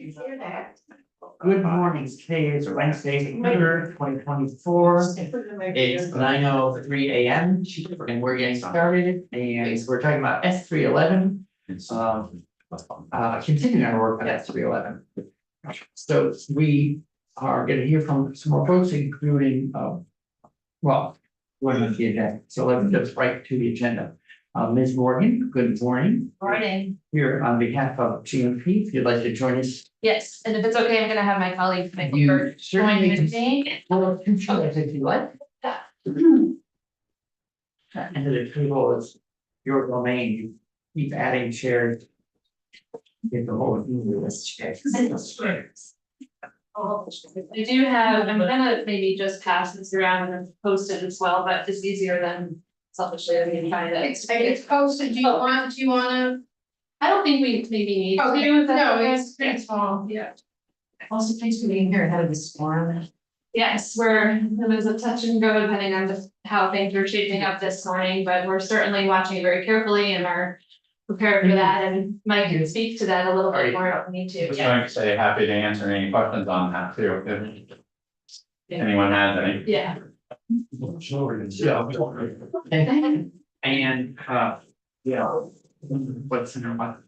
Good morning, today is Wednesday, November 2024. It's 9:03 AM and we're getting started and we're talking about S311. Continuing our work on S311. So we are going to hear from some more folks, including, well, one of the agenda. So let's just right to the agenda. Ms. Morgan, good morning. Morning. Here on behalf of GMP, if you'd like to join us. Yes, and if it's okay, I'm gonna have my colleague Michael You Bird join certainly with me. Well, control it if you like. Yeah. And the table is your domain, you keep adding shares. Get the whole list. I do have, I'm gonna maybe just pass this around and post it as well, but it's easier than selfishly I mean kind of. It's posted, do you wanna? I don't think we maybe need to. Okay, if that's no, okay. it's pretty small, yeah. Also, thanks for being here ahead of this forum. Yes, it was a touch and go depending on just how things are shaping up this morning, but we're certainly watching it very carefully and are prepared for that, and Mike can speak to that a little bit more if we need to. Just Yeah. going to say happy to answer any questions on that too, if anyone has any. Yeah. And, yeah. What's in our,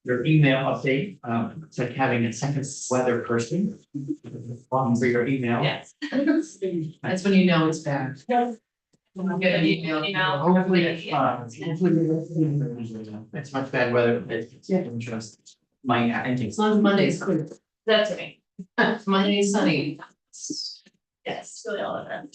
your email update, it's like having a second weather person. One for your email. Yes. That's when you know it's bad. We'll get an email. Hopefully it's it's much bad weather, it's just my, I think. As long as Monday's clear. That's me. Monday's sunny. Yes, really all of that.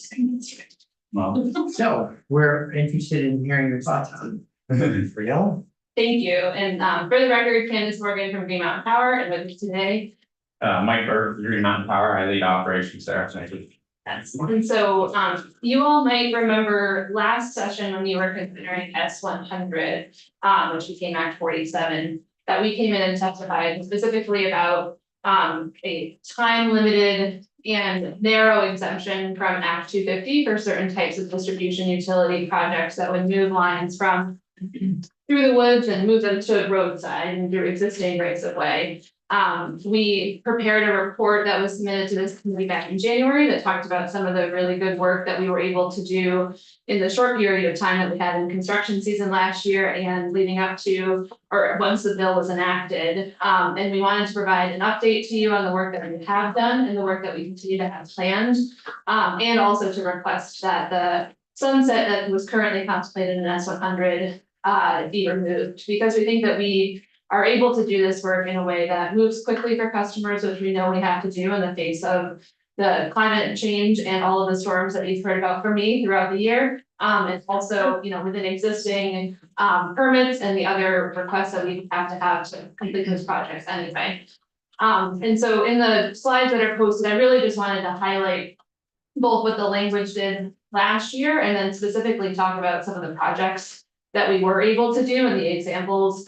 Well, So we're interested in hearing your thoughts on Friel. Thank you, and for the record, Candace Morgan from Green Mountain Power, and with me today. Mike Bird, Green Mountain Power, I lead operations there, so I do. And so, you all might remember last session when you were considering S100, which became Act 47, that we came in and testified specifically about a time limited and narrow exemption from Act 250 for certain types of distribution utility projects that would move lines from through the woods and move them to roadside and through existing rights of way. We prepared a report that was submitted to this committee back in January that talked about some of the really good work that we were able to do in the short period of time that we had in construction season last year and leading up to, or once the bill was enacted. And we wanted to provide an update to you on the work that we have done and the work that we continue to have planned. And also to request that the sunset that was currently contemplated in S100 be removed, because we think that we are able to do this work in a way that moves quickly for customers, which we know we have to do in the face of the climate change and all of the storms that you've heard about from me throughout the year. And also, you know, within existing permits and the other requests that we have to complete those projects anyway. And so in the slides that are posted, I really just wanted to highlight both what the language did last year and then specifically talk about some of the projects that we were able to do and the examples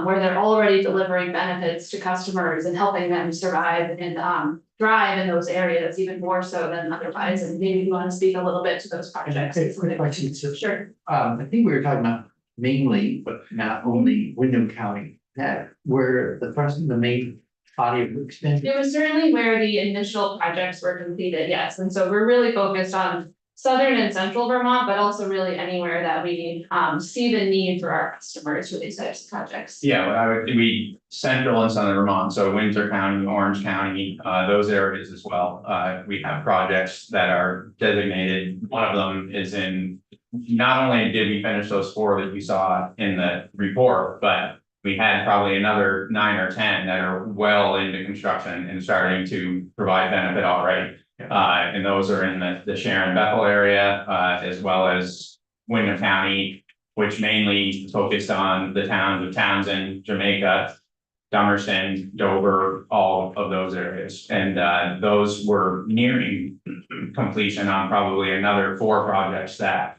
where they're already delivering benefits to customers and helping them survive and thrive in those areas even more so than otherwise. And maybe you want to speak a little bit to those projects. Quick question, so, Sure. I think we were talking about mainly, but not only Wyndham County, that were the main body of expense. It was certainly where the initial projects were completed, yes. And so we're really focused on southern and central Vermont, but also really anywhere that we see the need for our customers for these types of projects. Yeah, we central and southern Vermont, so Windsor County, Orange County, those areas as well. We have projects that are designated. One of them is in, not only did we finish those 4 that you saw in the report, but we had probably another 9 or 10 that are well into construction and starting to provide benefit already. And those are in the Sharon Bethel area, as well as Wyndham County, which mainly focused on the towns of Townsend, Jamaica, Dummerston, Dover, all of those areas. And those were nearing completion on probably another 4 projects that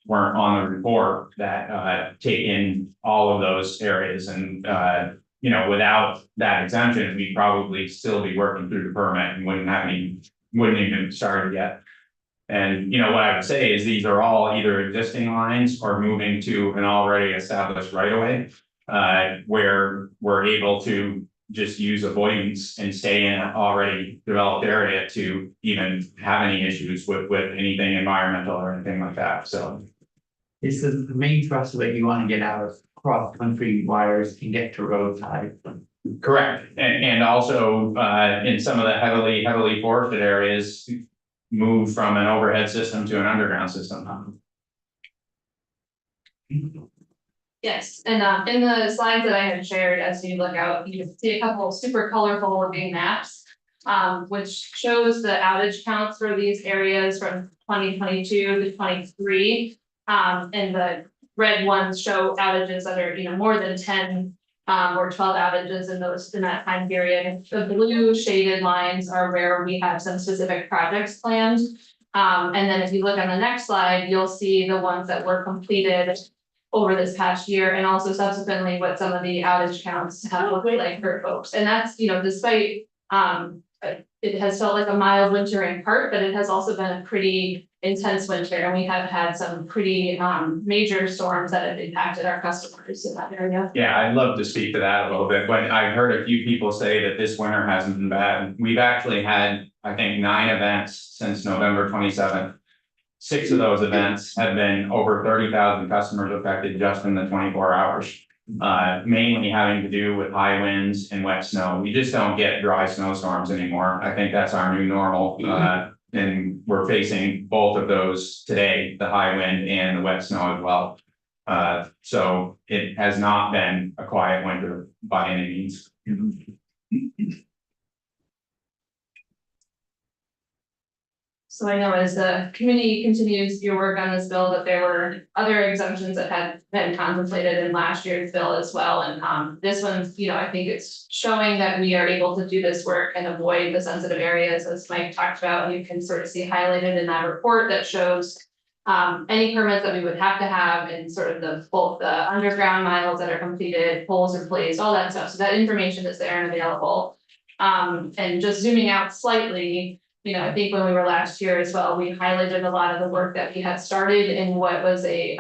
weren't on the report that take in all of those areas. And you know, without that exemption, we'd probably still be working through the permit and wouldn't even started yet. And, you know, what I would say is these are all either existing lines or moving to an already established right of way. Where we're able to just use avoidance and stay in an already developed area to even have any issues with anything environmental or anything like that, so. This is the main thrust of it, you wanna get out of cross-country wires and get to roadside. Correct, and also, in some of the heavily forested areas, move from an overhead system to an underground system. Yes, and in the slides that I had shared, as you look out, you can see a couple of super colorful looking maps. Which shows the outage counts for these areas from 2022 to 23. And the red ones show outages that are, more than 10 or 12 outages in that time period. The blue shaded lines are where we have some specific projects planned. And then if you look on the next slide, you'll see the ones that were completed over this past year, and also subsequently what some of the outage counts have looked like for folks. And that's, despite it has felt like a mild winter in part, but it has also been a pretty intense winter, and we have had some pretty major storms that have impacted our customers in that area. Yeah, I'd love to speak to that a little bit, but I've heard a few people say that this winter hasn't been bad. We've actually had, I think, 9 events since November 27th. 6 of those events have been over 30,000 customers affected just in the 24 hours. Mainly having to do with high winds and wet snow. We just don't get dry snowstorms anymore. I think that's our new normal. And we're facing both of those today, the high wind and the wet snow as well. So it has not been a quiet winter by any means. So I know as the committee continues your work on this bill, that there were other exemptions that had been contemplated in last year's bill as well. And this one's, I think it's showing that we are able to do this work and avoid the sensitive areas, as Mike talked about. And you can sort of see highlighted in that report that shows any permits that we would have to have, and sort of both the underground miles that are completed, poles replaced, all that stuff. So that information is there and available. And just zooming out slightly, I think when we were last year as well, we highlighted a lot of the work that we had started in what was a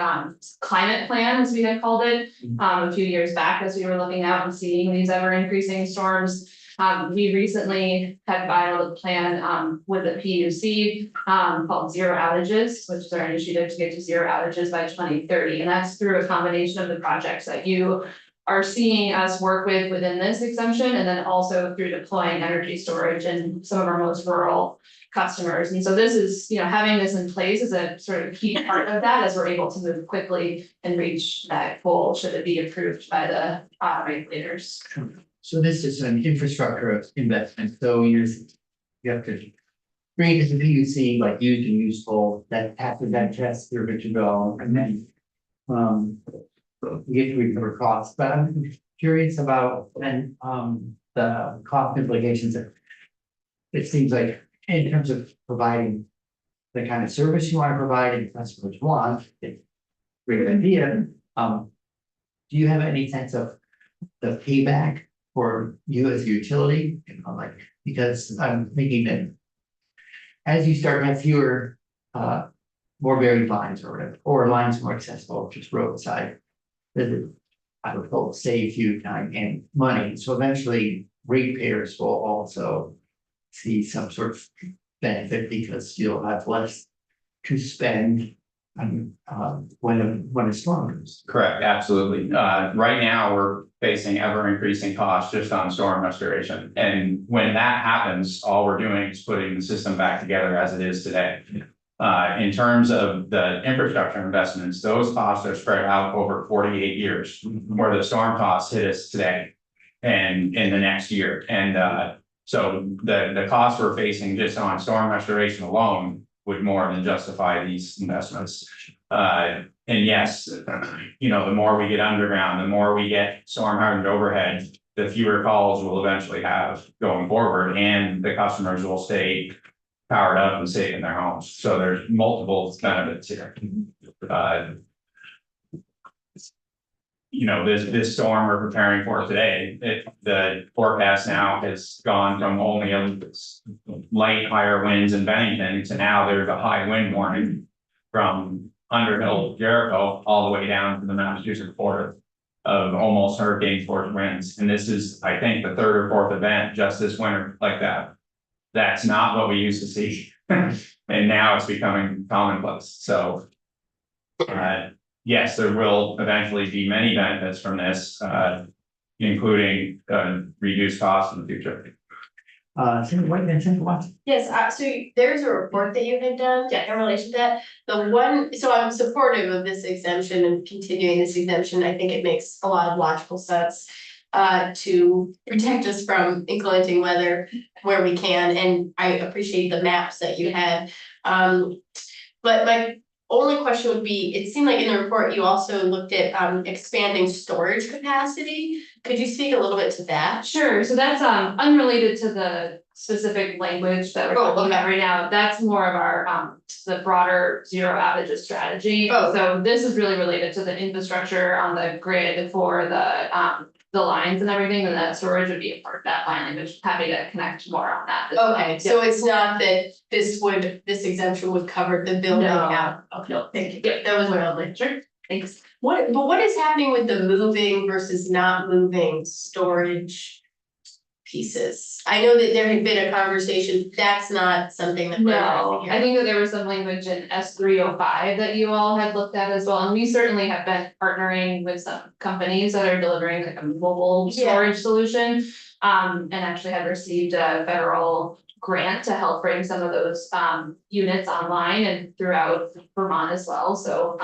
climate plan, as we had called it, a few years back, as we were looking out and seeing these ever increasing storms. We recently had filed a plan with the PUC called Zero Outages, which is our initiative to get to zero outages by 2030. And that's through a combination of the projects that you are seeing us work within this exemption, and then also through deploying energy storage in some of our most rural customers. And so this is, having this in place is a sort of key part of that, as we're able to move quickly and reach that goal should it be approved by the regulators. So this is an infrastructure investment, so you have to bring it to the PUC, like used and useful, that after that test, you're good to go, and then you get to recover costs, but I'm curious about the cost implications of. It seems like in terms of providing the kind of service you want to provide and customers want, it's a great idea. Do you have any sense of the payback for you as a utility? Because I'm thinking that as you start to have fewer more varied lines or whatever, or lines more accessible, just roadside. I would hope save you time and money, so eventually ratepayers will also see some sort of benefit, because you'll have less to spend when a storm comes. Correct, absolutely. Right now, we're facing ever increasing costs just on storm restoration. And when that happens, all we're doing is putting the system back together as it is today. In terms of the infrastructure investments, those costs are spread out over 48 years, where the storm costs hit us today and in the next year. And so the costs we're facing just on storm restoration alone would more than justify these investments. And yes, the more we get underground, the more we get storm hardened overhead, the fewer calls we'll eventually have going forward, and the customers will stay powered up and safe in their homes. So there's multiple benefits here. This storm we're preparing for today, the forecast now has gone from only a light higher winds in Bennington to now there's a high wind warning from Underhill, Jericho, all the way down to the Massachusetts border. of almost hurricane force winds. And this is, I think, the third or fourth event just this winter like that. That's not what we used to see. And now it's becoming commonplace, so. Yes, there will eventually be many benefits from this, including, reduced costs in the future. Cindy White, then Cindy Watson. Yes, so there's a report that you had done in relation to that. The one, so I'm supportive of this exemption and continuing this exemption. I think it makes a lot of logical sense. To protect us from inclement weather where we can, and I appreciate the maps that you had. But my only question would be, it seemed like in the report you also looked at expanding storage capacity. Could you speak a little bit to that? Sure, so that's unrelated to the specific language that we're Oh, talking about okay. right now. That's more of our the broader zero outages strategy. Oh, okay. So this is really related to the infrastructure on the grid for the lines and everything, and that storage would be a part of that line language. Happy to connect more on that as well. Okay, so it's not that this exemption would cover the building No. out. Okay, No. thank you. Yeah. That was my only. Sure, thanks. What is happening with the moving versus not moving storage pieces? I know that there had been a conversation, that's not something that we're No, addressing I here. think that there was some language in S305 that you all had looked at as well, and we certainly have been partnering with some companies that are delivering like a mobile Yeah. storage solution. And actually have received a federal grant to help bring some of those units online and throughout Vermont as well, so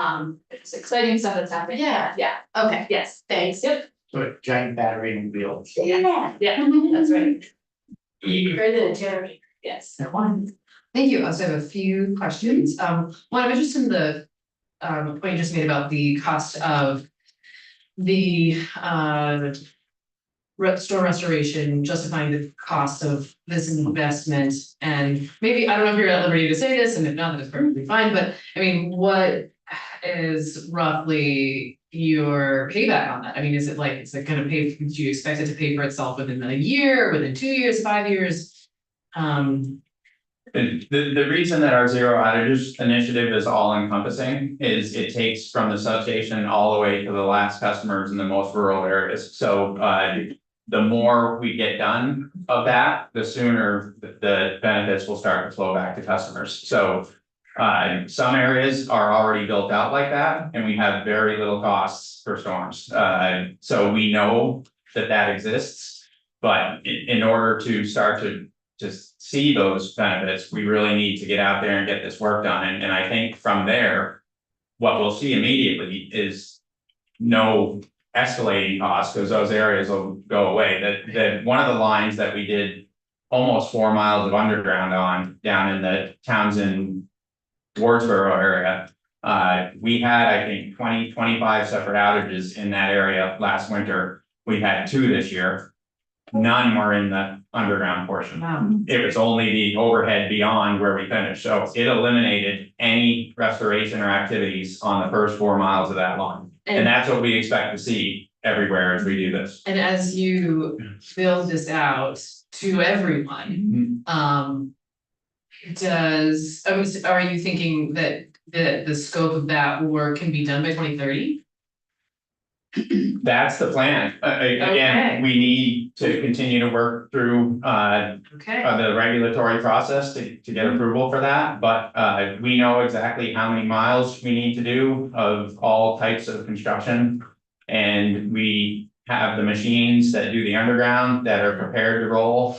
it's exciting stuff that's happening. Yeah. Yeah, Okay, yes, thanks. yep, So a giant battery and wheels. Yeah. yeah, that's right, Better than a generator. yes. That one. Thank you. I also have a few questions. One, I'm interested in the point you just made about the cost of the store restoration, justifying the cost of this investment. And maybe, I don't know if you're at liberty to say this, and if not, that's perfectly fine, but I mean, what is roughly your payback on that? I mean, is it gonna pay, do you expect it to pay for itself within a year, within 2 years, 5 years? The reason that our zero outages initiative is all encompassing is it takes from the substation all the way to the last customers in the most rural areas. So the more we get done of that, the sooner the benefits will start to flow back to customers. So some areas are already built out like that, and we have very little costs for storms. So we know that exists, but in order to start to see those benefits, we really need to get out there and get this work done. And I think from there, what we'll see immediately is no escalating costs, because those areas will go away. That one of the lines that we did almost 4 miles of underground on down in the Townsend Wardsboro area. We had, I think, 25 separate outages in that area last winter. We had 2 this year. None were in the underground portion. It was only the overhead beyond where we finished, so it eliminated any restoration or activities on the first 4 miles of that line. And that's what we expect to see everywhere as we do this. And as you build this out to everyone, are you thinking that the scope of that work can be done by 2030? That's the plan. Okay. Again, we need to continue to work through Okay, the regulatory process to get approval for that, but we know exactly how many miles we need to do of all types of construction. And we have the machines that do the underground that are prepared to roll,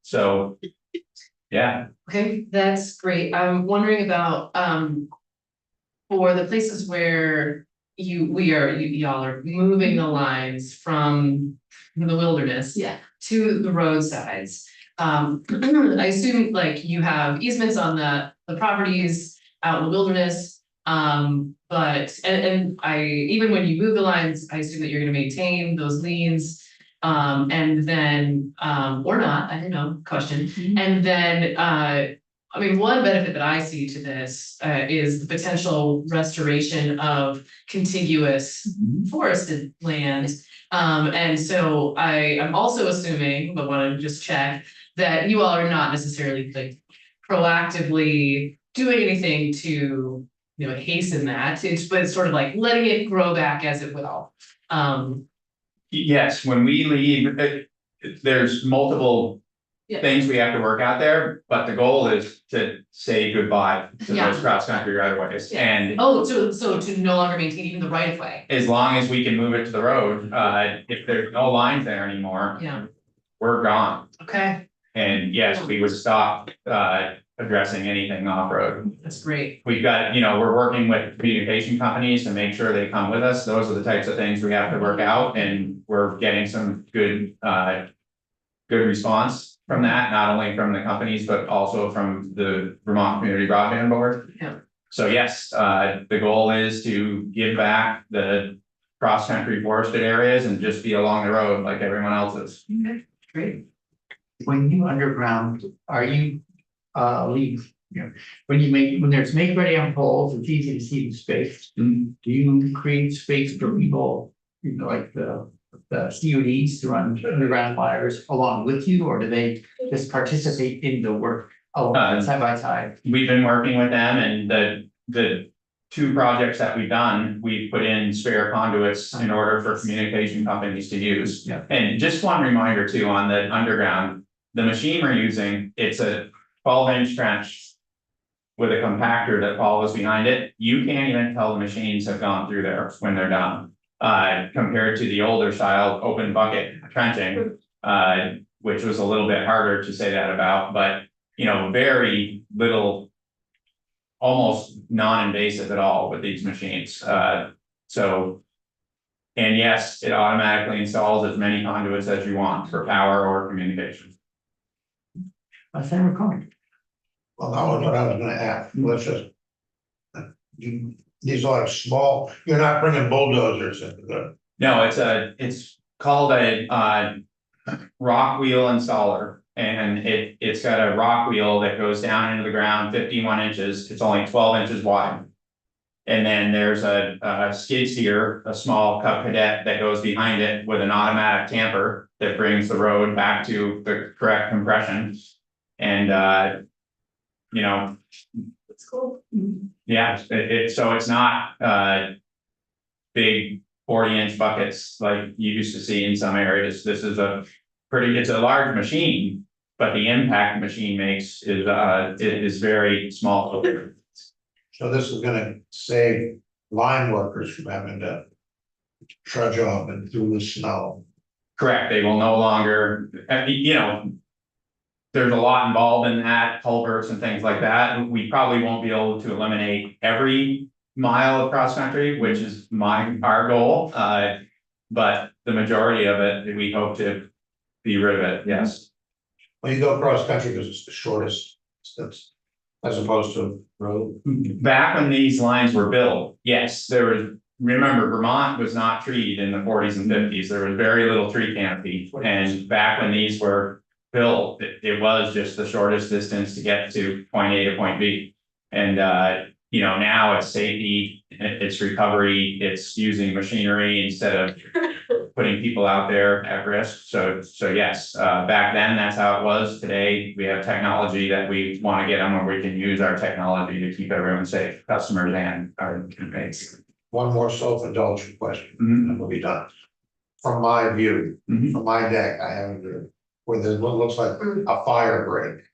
so. Yeah, okay, that's great. I'm wondering about, for the places where y'all are moving the lines from the wilderness. Yeah. To the roadsides. I assume like you have easements on the properties out in the wilderness. But, and even when you move the lines, I assume that you're gonna maintain those liens. And then, or not, I don't know, question. And then, I mean, one benefit that I see to this, is the potential restoration of contiguous forested land. And so I'm also assuming, but want to just check, that you all are not necessarily like proactively doing anything to hasten that, but it's sort of like letting it grow back as it will. Yes, when we leave, there's multiple. Yeah. Things we have to work out there, but the goal is to say goodbye to Yeah. those cross-country right of ways. Yeah. And Oh, so to no longer maintain even the right of way, as long as we can move it to the road, if there's no lines there anymore, yeah, we're gone. okay, And yes, we would stop, addressing anything off-road. that's great, We've got, we're working with communication companies to make sure they come with us. Those are the types of things we have to work out, and we're getting some good response from that, not only from the companies, but also from the Vermont Community Broadband Board. Yeah. So yes, the goal is to give back the cross-country forested areas and just be along the road like everyone else is. okay, great. When you underground, are you, when there's make ready on poles, it's easy to see the space. Do you create space for people, like the CUDs to run underground wires along with you, or do they just participate in the work side by side? We've been working with them, and the two projects that we've done, we put in spare conduits in order for communication companies to use. Yeah. And just one reminder too, on the underground, the machine we're using, it's a 12-inch trench with a compactor that follows behind it. You can't even tell the machines have gone through there when they're done. Compared to the older style open bucket trenching, which was a little bit harder to say that about, but very little, almost non-invasive at all with these machines. So, and yes, it automatically installs as many conduits as you want for power or communication. Senator Cohen. Well, that was what I was gonna ask, let's just. These are small, you're not bringing bulldozers into the, No, it's called a rock wheel installer. And it's got a rock wheel that goes down into the ground 51 inches, it's only 12 inches wide. And then there's a skid steer, a small Cub Cadet that goes behind it with an automatic tamper that brings the road back to the correct compression. And It's cool. yeah, so it's not big 40-inch buckets like you used to see in some areas. This is it's a large machine, but the impact the machine makes is very small. so this is gonna save line workers from having to trudge off and through the snow. Correct, they will no longer, there's a lot involved in that, culverts and things like that. We probably won't be able to eliminate every mile of cross country, which is our goal. But the majority of it, we hope to be rid of it, yes. When you go cross country, because it's the shortest distance, as opposed to road. Back when these lines were built, yes, remember, Vermont was not treed in the 40s and 50s. There was very little tree canopy. And back when these were built, it was just the shortest distance to get to point A to point B. And now it's safety, it's recovery, it's using machinery instead of putting people out there at risk. So yes, back then, that's how it was. Today, we have technology that we want to get them where we can use our technology to keep everyone safe, customers and our teammates. One more self-indulgent question, Mhm. and we'll be done. From my view, Mhm. from my deck, I have a view where there's what looks like a fire break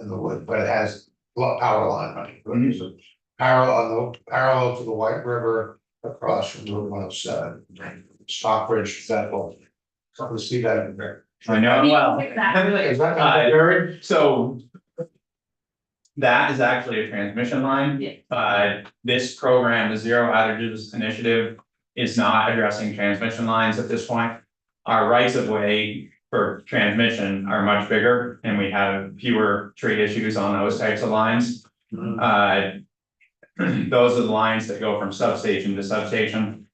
in the wood, but it has power line running. It's a parallel to the White River across from Route 107. Stockbridge, Bethel. Something to see that in there. I know, well. Exactly. Is that So. That is actually a transmission line. Yeah. This program, the Zero Outages Initiative, is not addressing transmission lines at this point. Our rights of way for transmission are much bigger, and we have fewer tree issues on those types of lines. Those are the lines that go from substation to substation.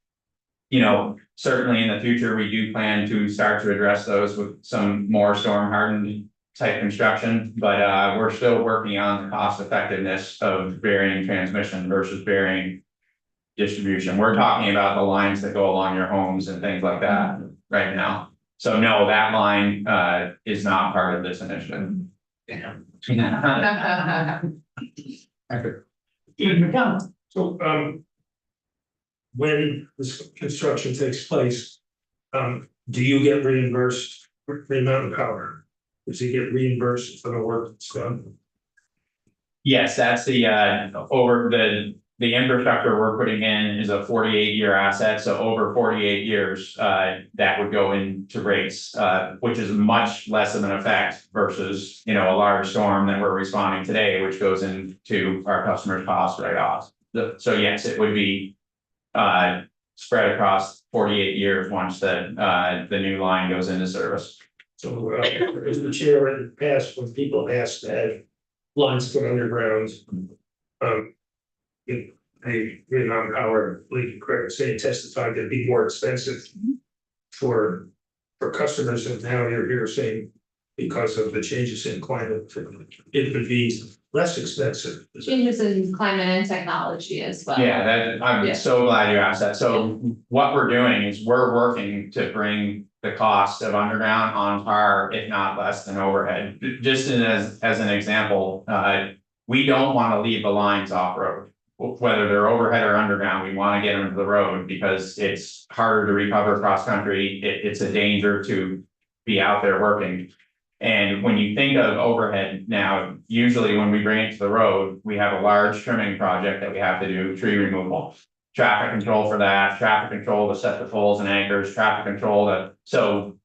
Certainly in the future, we do plan to start to address those with some more storm hardened type construction, but we're still working on the cost effectiveness of varying transmission versus varying distribution. We're talking about the lines that go along your homes and things like that right now. So no, that line is not part of this initiative. Steve McDonald. So, when this construction takes place, do you get reimbursed for Green Mountain Power? Does he get reimbursed for the work that's done? Yes, that's the over the infrastructure we're putting in is a 48-year asset, so over 48 years, that would go into rates, which is much less of an effect versus, a large storm that we're responding today, which goes into our customers' costs right off. So yes, it would be spread across 48 years once the new line goes into service. So, as the chair in the past, when people asked to have lines put underground, if a Green Mountain Power leaking credit, say testified that'd be more expensive for customers, and now you're here saying because of the changes in climate, it would be less expensive. Changes in climate and technology as well. Yeah, I'm Yeah. so glad you asked that. So what we're doing is we're working to bring the cost of underground on par, if not less than overhead. Just as an example, we don't want to leave the lines off road. Whether they're overhead or underground, we want to get them to the road because it's harder to recover cross country. It's a danger to be out there working. And when you think of overhead now, usually when we bring it to the road, we have a large trimming project that we have to do, tree removal. Traffic control for that, traffic control to set the poles and anchors, traffic control to, so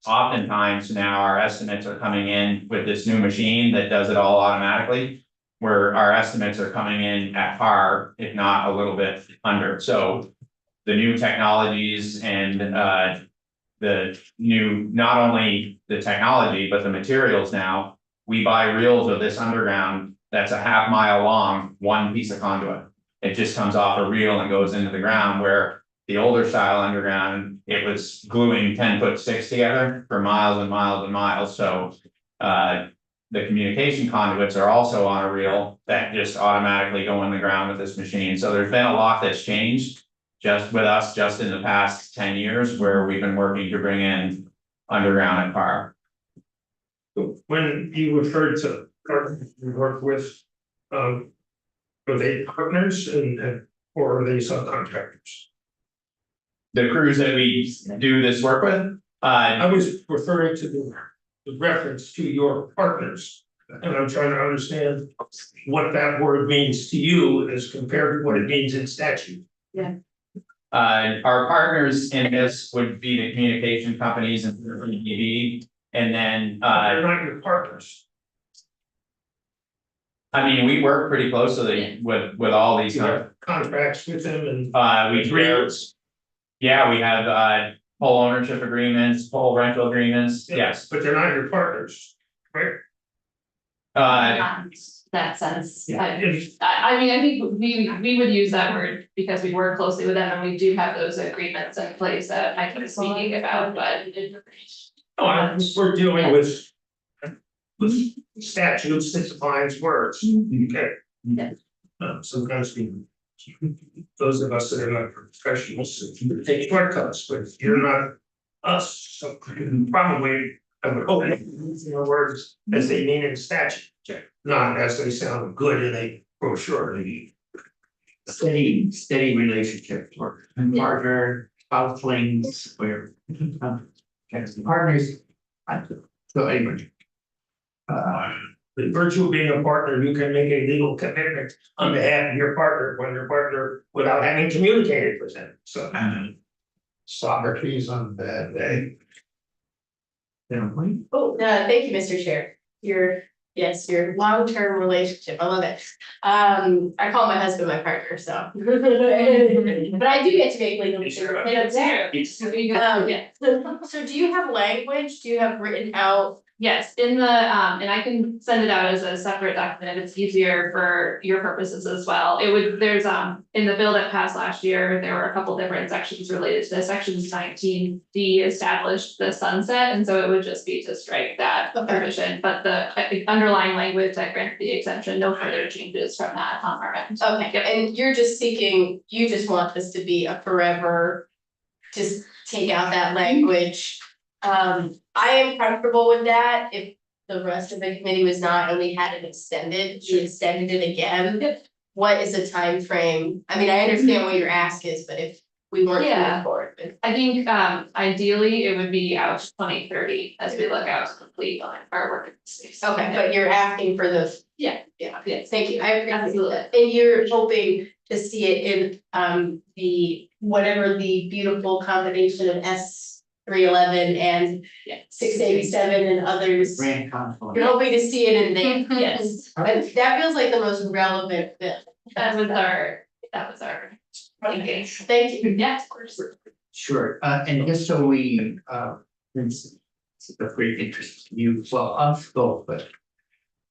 oftentimes now our estimates are coming in with this new machine that does it all automatically. Where our estimates are coming in at par, if not a little bit under, so. The new technologies and the new, not only the technology, but the materials now. We buy reels of this underground that's a half mile long, one piece of conduit. It just comes off a reel and goes into the ground, where the older style underground, it was gluing 10-foot sticks together for miles and miles and miles, so. The communication conduits are also on a reel that just automatically go in the ground with this machine, so there's been a lot that's changed. Just with us, just in the past 10 years, where we've been working to bring in underground at par. When you referred to partners you work with, are they partners or are they subcontractors? The crews that we do this work with, I was referring to the reference to your partners, and I'm trying to understand what that word means to you as compared to what it means in statute. our partners in this would be the communication companies and EV. And then, They're not your partners. I mean, we work pretty closely with all these. You have contracts with them and We agreements. Yeah, we have pole ownership agreements, pole rental agreements, yes. But they're not your partners, right? That sense, Yeah. I mean, I think we would use that word because we work closely with them and we do have those agreements in place that I was speaking about, but. We're dealing with statutes that defines words, okay? Yeah. Sometimes those of us that are not professionals take shortcuts, but you're not us, so probably I would hope using the words as they mean in statute, not as they sound good in a brochure. Steady relationship or partner, spouselings, where. Partners. So anyway. The virtue of being a partner, you can make a legal commitment on behalf of your partner, when your partner, without having communicated with them, so. Socrates on a bad day. Oh, thank you, Mr. Chair. Your long-term relationship, I love it. I call my husband my partner, so. But I do get to make legal commitments. Yeah. So do you have language? Do you have written out? Yes, in the, and I can send it out as a separate document if it's easier for your purposes as well. There's, in the bill that passed last year, there were a couple different sections related to this. Section 19D established the sunset, and so it would just be to strike that provision. But the underlying language that granted the exemption, no further changes from that on our end. Okay, and you're just you just want this to be a forever, just take out that language. I am comfortable with that. If the rest of the committee was not, and we had it extended, we extended it again. what is a time frame? I mean, I understand what your ask is, but if we weren't to Yeah. move forward with. I think ideally it would be out to 2030 as we look out to complete on our work in space. Okay, but you're asking for the. Yeah. Yeah, Yes. thank you, I appreciate Absolutely. that, and you're hoping to see it in the, whatever the beautiful combination of S311 and Yeah. 687 and others. Grand conflict. You're hoping to see it in there. Yes, That feels like the most relevant bit, that was our thinking. thank you. Yeah, of course. Sure, and just so we, it's a great interest to you, well, us both, but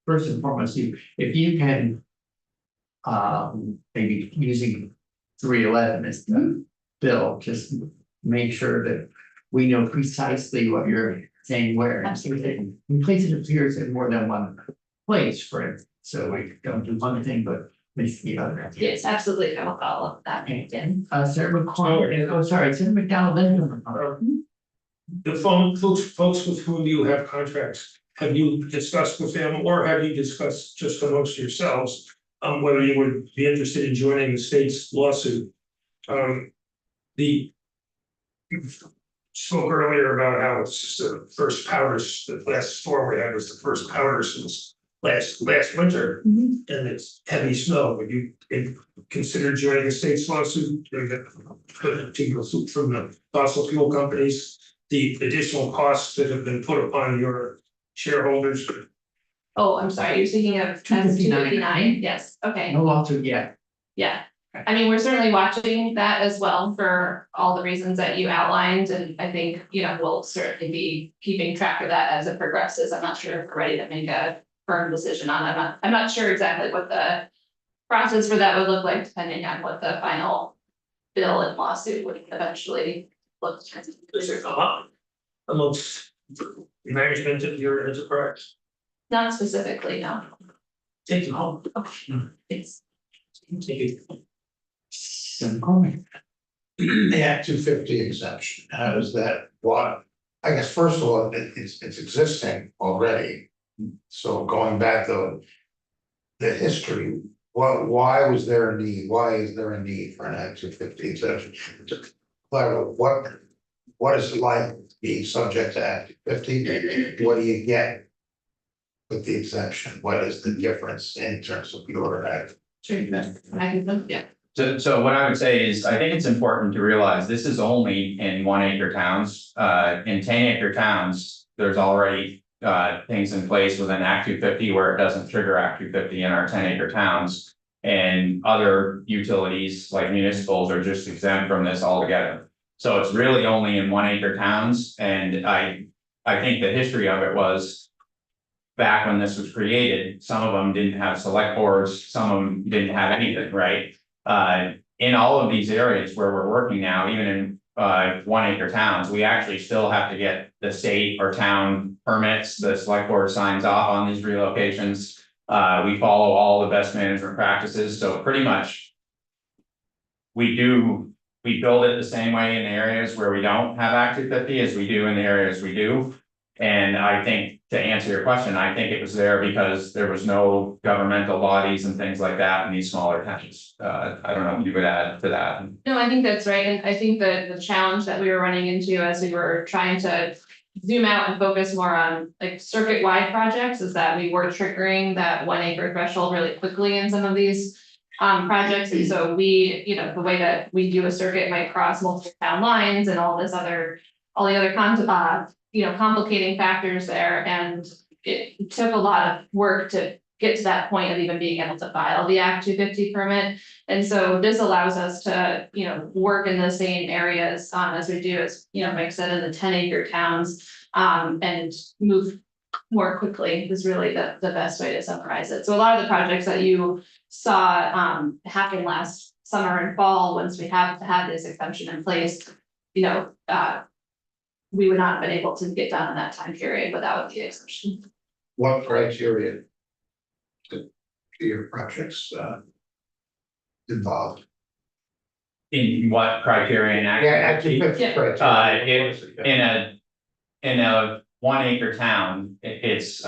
first and foremost, you, if you can, maybe using 311 as the bill, just make sure that we know precisely what you're saying where. Absolutely. In case it appears in more than one place, for it, so we don't do one thing, but miss the other. Yes, absolutely, I will follow up with that again. Sarah McCormick, oh, sorry, Sarah McDowell, then. The folks with whom you have contracts, have you discussed with them, or have you discussed just amongst yourselves? Whether you would be interested in joining the state's lawsuit? The. You spoke earlier about how it's just the first powders, the last storm we had was the first powders since last winter. Mhm. And it's heavy snow, would you consider joining the state's lawsuit? To from the fossil fuel companies, the additional costs that have been put upon your shareholders? Oh, I'm sorry, you're speaking of S 259, yes, okay. No lawsuit yet. Yeah, I mean, we're certainly watching that as well for all the reasons that you outlined, and I think, you know, we'll certainly be keeping track of that as it progresses. I'm not sure if we're ready to make a firm decision on it. I'm not sure exactly what the process for that would look like, depending on what the final bill and lawsuit would eventually look like. Is there a lot amongst management of your enterprise? Not specifically, no. Take them home. It's, Take it. Sarah McCormick. The Act 250 exemption, how does that, what, I guess, first of all, it's existing already. So going back to the history, why was there a need, why is there a need for an Act 250 exemption? Clara, what is it like being subject to Act 250? What do you get with the exemption? What is the difference in terms of your act? yeah. So what I would say is, I think it's important to realize this is only in 1 acre towns. In 10 acre towns, there's already things in place within Act 250 where it doesn't trigger Act 250 in our 10 acre towns. And other utilities like municipals are just exempt from this altogether. So it's really only in 1 acre towns, and I think the history of it was. Back when this was created, some of them didn't have select boards, some of them didn't have anything, right? In all of these areas where we're working now, even in 1 acre towns, we actually still have to get the state or town permits, the select board signs off on these relocations. We follow all the best management practices, so pretty much. We build it the same way in the areas where we don't have Act 250 as we do in the areas we do. And I think, to answer your question, I think it was there because there was no governmental bodies and things like that in these smaller towns. I don't know if you would add to that. No, I think that's right, and I think that the challenge that we were running into as we were trying to zoom out and focus more on like circuit-wide projects is that we were triggering that 1 acre threshold really quickly in some of these projects, and so we, you know, the way that we do a circuit might cross multiple town lines and all the other complicating factors there, and it took a lot of work to get to that point of even being able to file the Act 250 permit. And so this allows us to, you know, work in the same areas as we do, as, you know, Mike said, in the 10 acre towns, and move more quickly is really the best way to summarize it. So a lot of the projects that you saw happen last summer and fall, once we have to have this exemption in place, you know, we would not have been able to get done in that time period without the exemption. What criteria do your projects involved? In what criterion? Yeah, Act 250 Yeah. criteria. In a 1 acre town, it's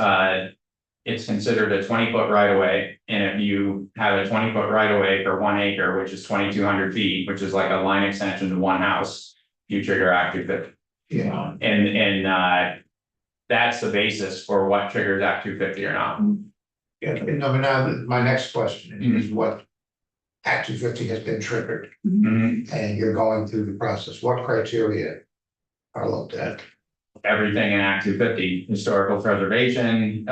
it's considered a 20-foot right of way. And if you have a 20-foot right of way for 1 acre, which is 2,200 feet, which is like a line extension to one house, you trigger Act 250. Yeah, And that's the basis for what triggers Act 250 or not. yeah, no, but now my next question is what Act 250 has been triggered and you're going through the process, what criteria are looked at? Everything in Act 250, historical preservation,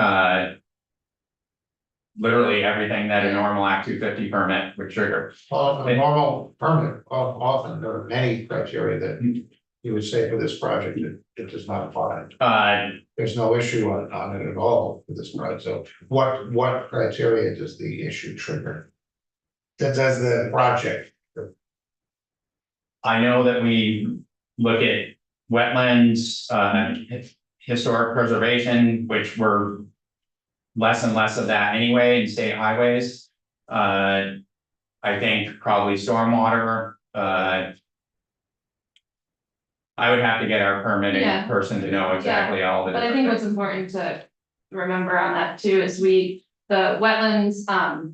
literally everything that a normal Act 250 permit would trigger. Well, a normal permit, often there are many criteria that you would say for this project that it does not apply. There's no issue on it at all for this project, so what criteria does the issue trigger? That does the project, I know that we look at wetlands, historic preservation, which were less and less of that anyway in state highways. I think probably stormwater, I would have to get our permitting Yeah. person to know exactly all the. But I think what's important to remember on that too is the wetlands,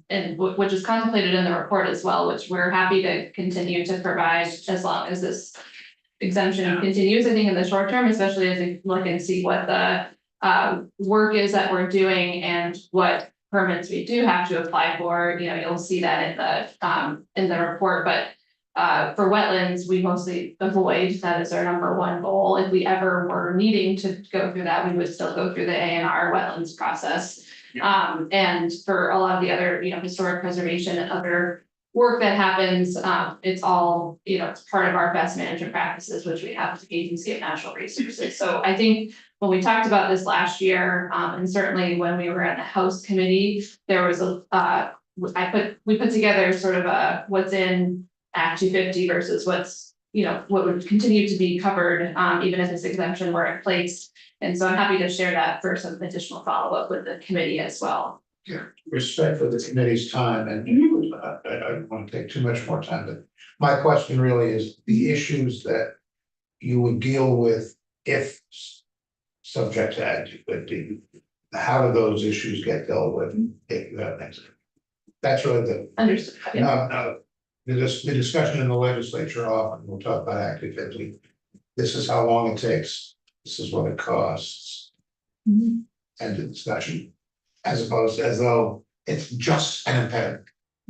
and which is contemplated in the report as well, which we're happy to continue to provide as long as this exemption continues, I think in the short term, especially as we look and see what the work is that we're doing and what permits we do have to apply for, you'll see that in the report, but for wetlands, we mostly avoid, that is our number one goal. If we ever were needing to go through that, we would still go through the A&R wetlands process. And for a lot of the other, historic preservation and other work that happens, it's all, it's part of our best management practices, which we have with the Agency of Natural Resources. So I think when we talked about this last year, and certainly when we were at the House Committee, there was we put together sort of what's in Act 250 versus what's, what would continue to be covered, even if this exemption were in place. And so I'm happy to share that for some additional follow-up with the committee as well. respect for the committee's time, and I don't want to take too much more time, but my question really is the issues that you would deal with if subject to Act 250, how do those issues get dealt with if that makes sense? That's really the Understood. the discussion in the legislature often, we'll talk about Act 250. This is how long it takes, this is what it costs. Mhm. And the discussion, as opposed to as though it's just an impediment.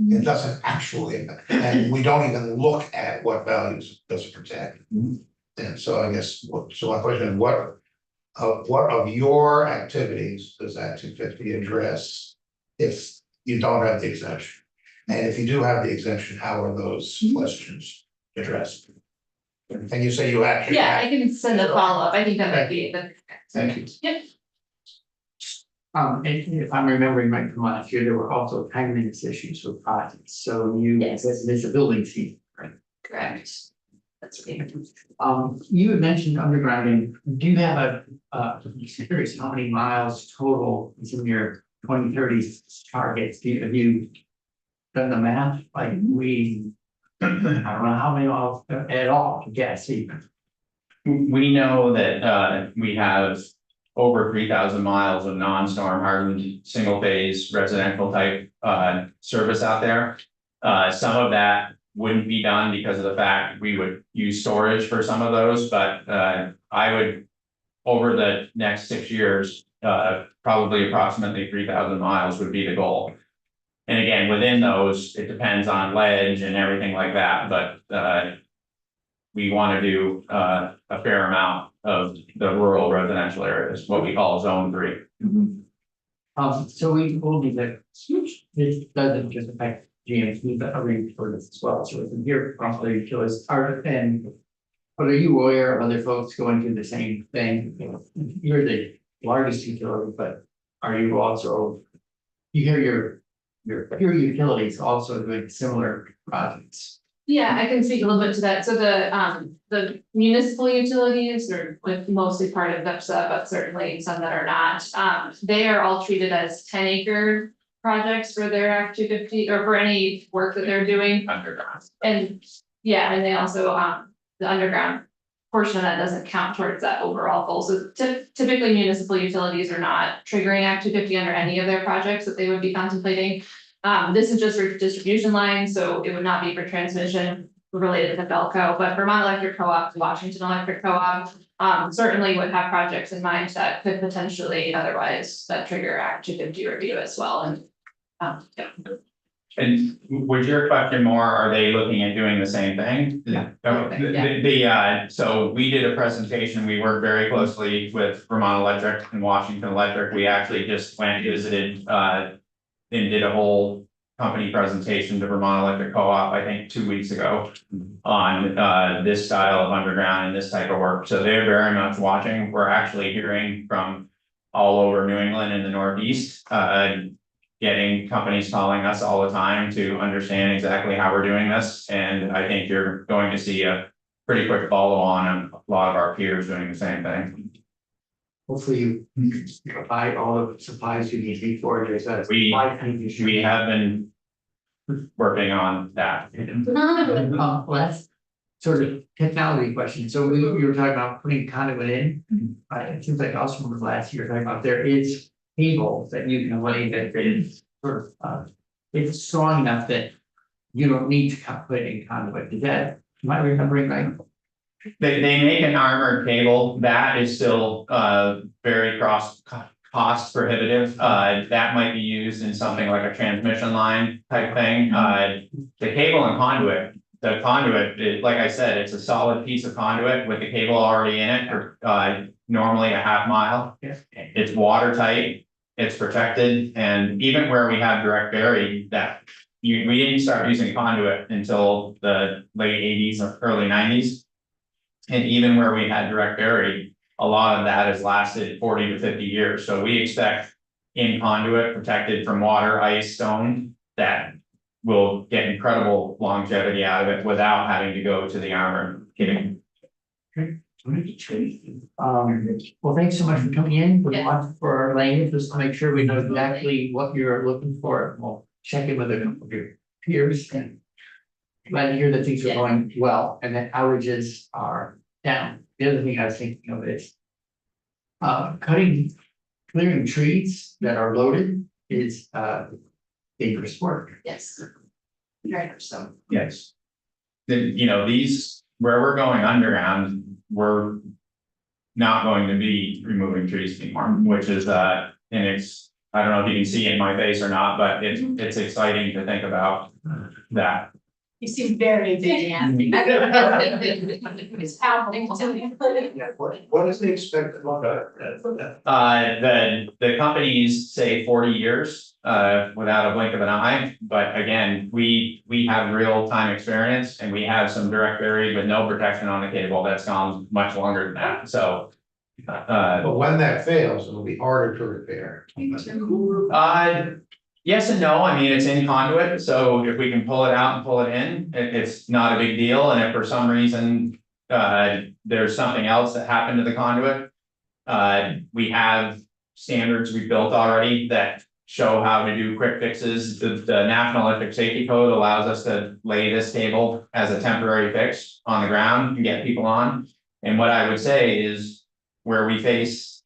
It doesn't actually, and we don't even look at what values does it protect. And so I guess, so my question is, what of your activities does Act 250 address if you don't have the exemption? And if you do have the exemption, how are those questions addressed? And you say you actually. Yeah, I can send a follow-up. I think that might be the. Thank you. Yep. And if I'm remembering right from last year, there were also timeliness issues with projects, so Yes. there's a building fee, right? Correct. That's okay. You had mentioned undergrounding, do you have I'm curious how many miles total is in your 2030 targets, have you done the math, like I don't know how many miles at all, to guess even. We know that we have over 3,000 miles of non-storm hardened, single phase residential type service out there. Some of that wouldn't be done because of the fact we would use storage for some of those, but I would, over the next 6 years, probably approximately 3,000 miles would be the goal. And again, within those, it depends on ledge and everything like that, but we want to do a fair amount of the rural residential areas, what we call zone 3. So we told you that this doesn't just affect GMP, but other for this as well, so we can hear from other utilities, but are you aware of other folks going through the same thing? You're the largest utility, but are you also, you hear your utilities also doing similar projects? Yeah, I can speak a little bit to that. So the municipal utilities are with mostly part of VEPSA, but certainly some that are not. They are all treated as 10-acre projects for their Act 250 or for any work that they're doing. Underground. And yeah, and they also the underground portion of that doesn't count towards that overall goal. So typically municipal utilities are not triggering Act 250 under any of their projects that they would be contemplating. This is just for distribution lines, so it would not be for transmission related to Belco, but Vermont Electric Co-op, Washington Electric Co-op, certainly would have projects in mind that could potentially otherwise trigger Act 250 review as well, and yeah. And was your question more, are they looking at doing the same thing? Yeah. Okay, so we did a presentation, we worked very closely with Vermont Electric and Washington Electric, we actually just went and visited, and did a whole company presentation to Vermont Electric Co-op, I think 2 weeks ago. On this style of underground and this type of work, so they're very much watching, we're actually hearing from all over New England and the Northeast, getting companies calling us all the time to understand exactly how we're doing this, and I think you're going to see a pretty quick follow on and a lot of our peers doing the same thing. Hopefully you provide all the supplies you need before there's a. We We have been working on that. Last sort of technology question, so we were talking about putting conduit in. It seems like also from last year, talking about there is cable that you can lay that is sort of, it's strong enough that you don't need to put it in conduit, is that, am I remembering right? They make an armored cable, that is still very cost prohibitive, that might be used in something like a transmission line type thing, the cable and conduit. The conduit, like I said, it's a solid piece of conduit with the cable already in it for normally a half mile. Yeah. It's watertight, it's protected, and even where we have direct bury, we didn't start using conduit until the late 80s or early 90s. And even where we had direct bury, a lot of that has lasted 40 to 50 years. So we expect in conduit protected from water, ice, stone, that will get incredible longevity out of it without having to go to the armor kitting. Well, thanks so much for coming in, we Yeah. want for our language, just to make sure we know exactly what you're looking for, we'll check in with a couple of your peers and. Glad to hear that things are Yeah. going well and that outages are down. The other thing I was thinking of is. Clearing trees that are loaded is dangerous work. Yes. Very much so. Yes. These, where we're going underground, we're not going to be removing trees anymore, which is, and it's, I don't know if you can see it in my face or not, but it's exciting to think about that. You seem very enthusiastic. It's happening. What is the expected long? The companies say 40 years, without a blink of an eye, but again, we have real time experience and we have some direct bury with no protection on the cable that's gone much longer than that, so. But when that fails, it'll be harder to repair. Yes and no, I mean, it's in conduit, so if we can pull it out and pull it in, it's not a big deal, and if for some reason. There's something else that happened to the conduit. We have standards we built already that show how to do quick fixes. The National Electric Safety Code allows us to lay this cable as a temporary fix on the ground and get people on. And what I would say is where we face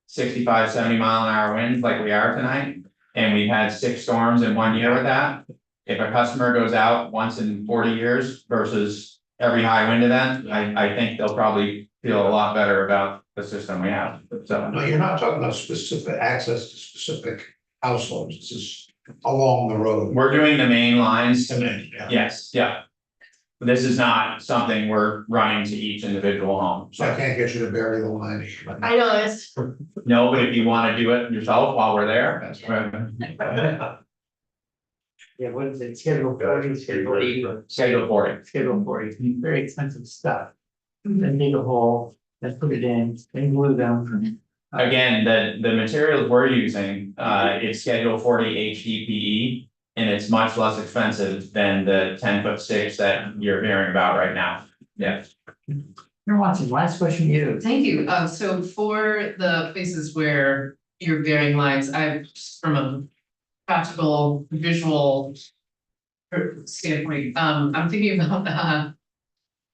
65, 70 mile an hour winds like we are tonight, and we've had 6 storms in 1 year with that. If a customer goes out once in 40 years versus every high wind event, I think they'll probably feel a lot better about the system we have, so. No, you're not talking about specific access to specific households, this is along the road. We're doing the main lines. Yeah. Yes, yeah. This is not something we're running to each individual home, So I so. can't get you to bury the line. I know this. No, but if you wanna do it yourself while we're there, that's right. Yeah, what is it, schedule 40, schedule 80, Schedule 40. schedule 40, very expensive stuff. Then dig a hole, then put it in, then glue them. Again, the materials we're using, it's Schedule 40 HDPE. And it's much less expensive than the 10-foot sticks that you're hearing about right now. Yeah. You're watching, last question you. Thank you. So for the places where you're burying lines, just from a practical visual standpoint, I'm thinking about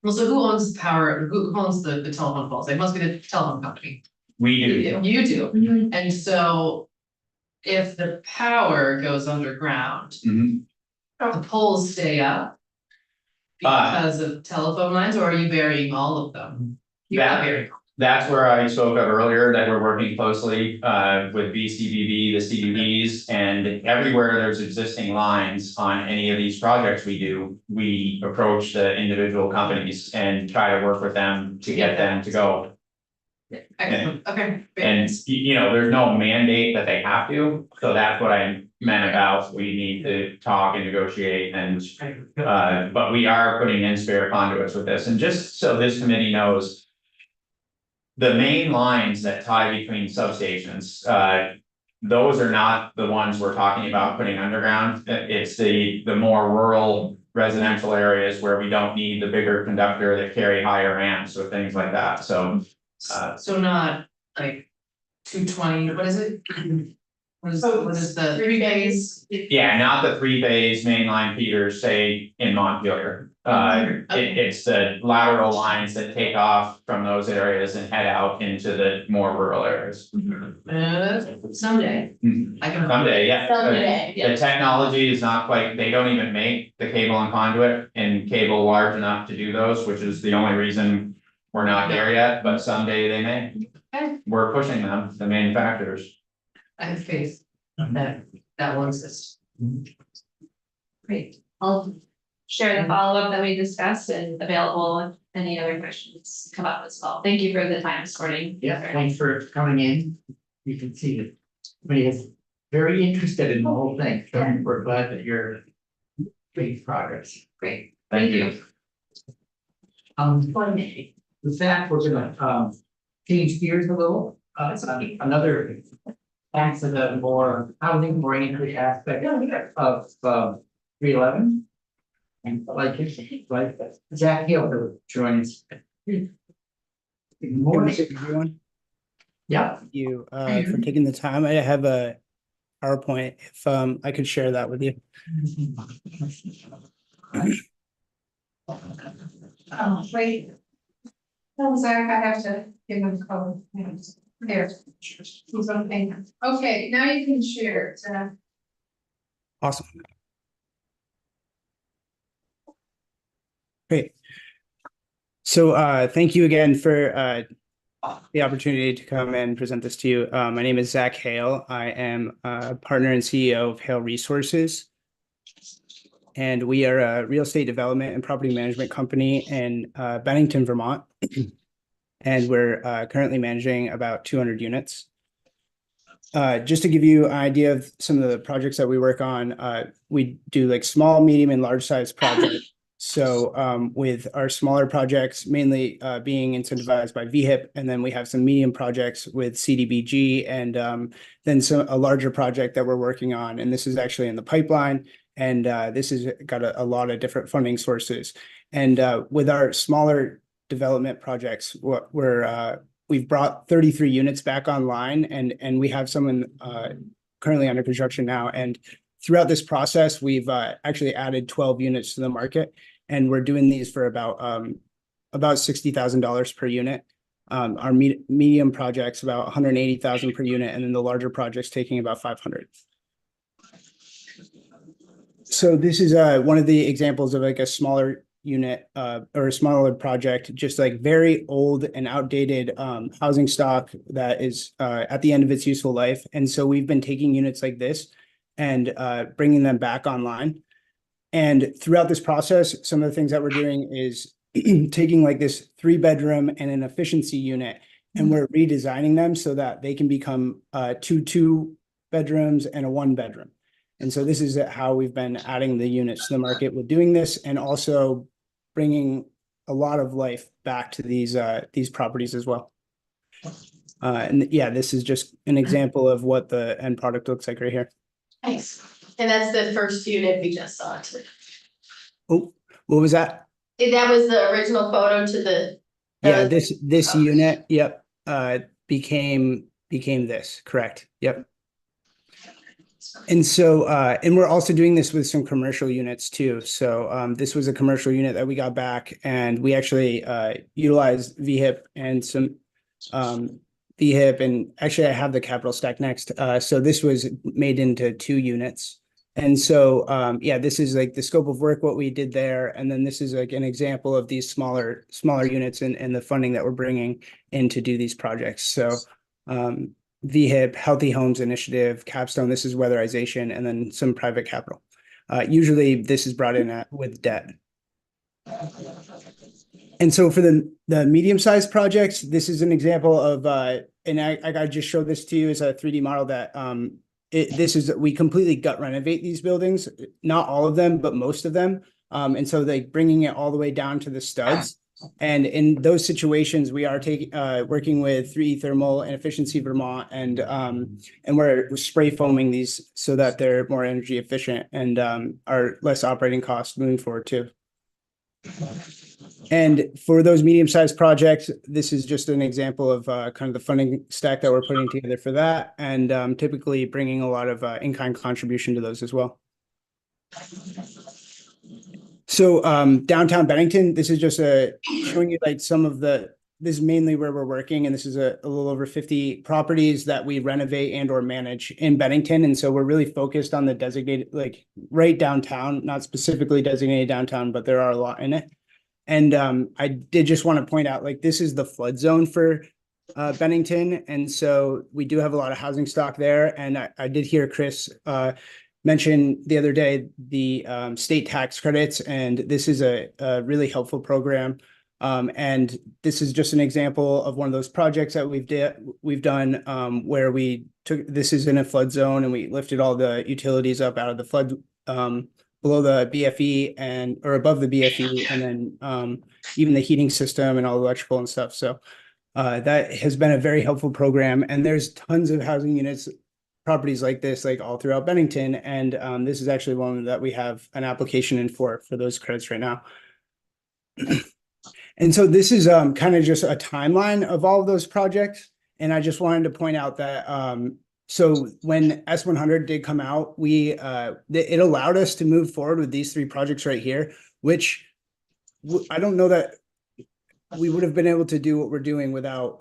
Well, so who owns the power, who owns the telephone poles? It must be the telephone company. We do. You do, and so if the power goes underground, Mhm. the poles stay up because of telephone lines, or are you burying all of them? You're not burying. That's where I spoke of earlier, that we're working closely with BCBB, the CDBs, and everywhere there's existing lines on any of these projects we do. We approach the individual companies and try to work with them to get them to go. Excellent, okay. great. And you know, there's no mandate that they have to, so that's what I meant about, we need to talk and negotiate and. But we are putting in spare conduits with this, and just so this committee knows. The main lines that tie between substations, those are not the ones we're talking about putting underground. It's the more rural residential areas where we don't need the bigger conductor that carry higher amps or things like that, so. So not like 220, what is it? What is the 3 phase? Yeah, not the 3-phase mainline feeders, say in Montpelier. It's the lateral lines that take off from those areas and head out into the more rural areas. Someday. Mhm. I can. Someday, yeah. Someday, The technology is not quite, they don't even make the cable and conduit and cable large enough to do those, which is the only reason we're not there yet, but someday they may. Okay. We're pushing them, the manufacturers. I have faith that will exist. Great, I'll Share the follow-up that we discussed and available if any other questions come up as well. Thank you for the time this morning. Yeah, thanks for coming in. You can see that somebody is very interested in the whole thing, so we're glad that you're making progress. Great. Thank you. With that, we're gonna change gears a little, another. Back to the more housing oriented aspect of 311. And like Zach Hill joins. Good morning. Everyone, Yeah. thank you for taking the time. I have a PowerPoint, if I could share that with you. Oh, wait. No, Zach, I have to give him a call. There. He's okay. Okay, now you can share, Zach. Awesome. Great. So thank you again for the opportunity to come and present this to you. My name is Zach Hale. I am a partner and CEO of Hale Resources. And we are a real estate development and property management company in Bennington, Vermont. And we're currently managing about 200 units. Just to give you an idea of some of the projects that we work on, we do like small, medium, and large size projects. So with our smaller projects mainly being incentivized by VHIP, and then we have some medium projects with CDBG, and then a larger project that we're working on. And this is actually in the pipeline. And this has got a lot of different funding sources. And with our smaller development projects, we've brought 33 units back online, and we have some currently under construction now. And throughout this process, we've actually added 12 units to the market, and we're doing these for about $60,000 per unit. Our medium projects about 180,000 per unit, and then the larger projects taking about 500. So this is one of the examples of like a smaller unit or a smaller project, just like very old and outdated housing stock that is at the end of its useful life. And so we've been taking units like this and bringing them back online. And throughout this process, some of the things that we're doing is taking like this 3-bedroom and an efficiency unit, and we're redesigning them so that they can become 2 bedrooms and a 1-bedroom. And so this is how we've been adding the units to the market with doing this, and also bringing a lot of life back to these properties as well. And yeah, this is just an example of what the end product looks like right here. Nice. And that's the first unit we just saw too. Oh, what was that? That was the original photo to the. Yeah, this oh. unit, yep, became this, correct, yep. And so, and we're also doing this with some commercial units too. So this was a commercial unit that we got back, and we actually utilized VHIP and some VHIP, and actually I have the capital stack next. So this was made into 2 units. And so, yeah, this is like the scope of work, what we did there. And then this is like an example of these smaller units and the funding that we're bringing in to do these projects. So VHIP, Healthy Homes Initiative, Capstone, this is weatherization, and then some private capital. Usually this is brought in with debt. And so for the medium-sized projects, this is an example of, and I just showed this to you as a 3D model that we completely gut renovate these buildings, not all of them, but most of them. And so like bringing it all the way down to the studs. And in those situations, we are working with 3E Thermal and Efficiency Vermont, and we're spray foaming these so that they're more energy efficient and are less operating costs moving forward too. And for those medium-sized projects, this is just an example of kind of the funding stack that we're putting together for that, and typically bringing a lot of in-kind contribution to those as well. So downtown Bennington, this is just showing you like some of this is mainly where we're working, and this is a little over 50 properties that we renovate and or manage in Bennington. And so we're really focused on the designated, like right downtown, not specifically designated downtown, but there are a lot in it. And I did just want to point out, like, this is the flood zone for Bennington. And so we do have a lot of housing stock there. And I did hear Chris mention the other day the state tax credits, and this is a really helpful program. And this is just an example of one of those projects that we've done where this is in a flood zone, and we lifted all the utilities up out of the flood below the BFE or above the BFE, and then even the heating system and all the electrical and stuff. So that has been a very helpful program, and there's tons of housing units, properties like this, like all throughout Bennington. And this is actually one that we have an application in for those credits right now. And so this is kind of just a timeline of all of those projects. And I just wanted to point out that so when S100 did come out, it allowed us to move forward with these 3 projects right here, which I don't know that we would have been able to do what we're doing without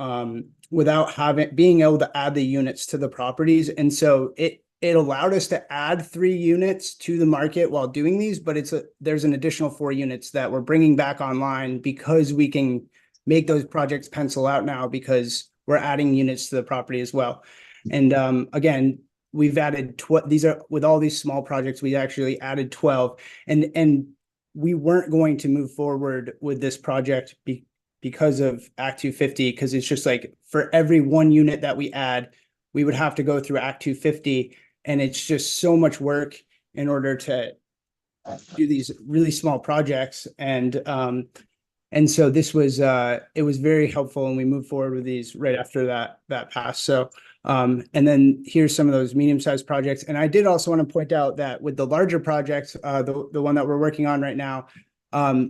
being able to add the units to the properties. And so it allowed us to add 3 units to the market while doing these, but there's an additional 4 units that we're bringing back online because we can make those projects pencil out now because we're adding units to the property as well. And again, we've added with all these small projects, we actually added 12, and we weren't going to move forward with this project because of Act 250, because it's just like for every 1 unit that we add, we would have to go through Act 250, and it's just so much work in order to do these really small projects. And so this was it was very helpful, and we moved forward with these right after that passed. So and then here's some of those medium-sized projects. And I did also want to point out that with the larger projects, the one that we're working on right now,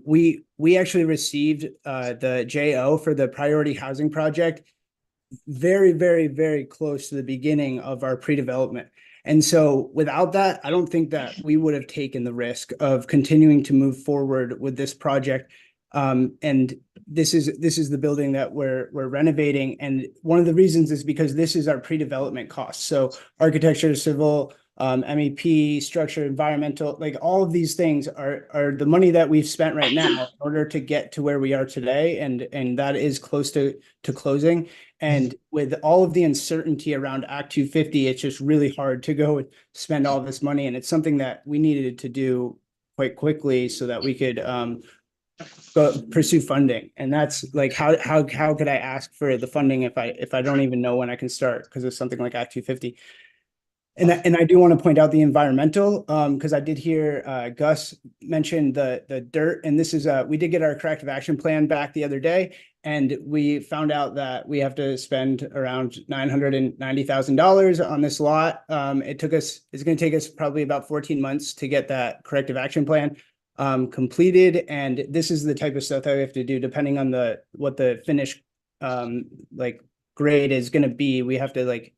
we actually received the JO for the priority housing project very, very, very close to the beginning of our pre-development. And so without that, I don't think that we would have taken the risk of continuing to move forward with this project. And this is the building that we're renovating. And one of the reasons is because this is our pre-development costs. So architecture, civil, MEP, structure, environmental, like all of these things are the money that we've spent right now in order to get to where we are today. And that is close to closing. And with all of the uncertainty around Act 250, it's just really hard to go and spend all this money. And it's something that we needed to do quite quickly so that we could go pursue funding. And that's like, how could I ask for the funding if I don't even know when I can start because of something like Act 250? And I do want to point out the environmental, because I did hear Gus mention the dirt, and this is we did get our corrective action plan back the other day, and we found out that we have to spend around $990,000 on this lot. It's going to take us probably about 14 months to get that corrective action plan completed, and this is the type of stuff that we have to do depending on what the finished like grade is going to be. We have to like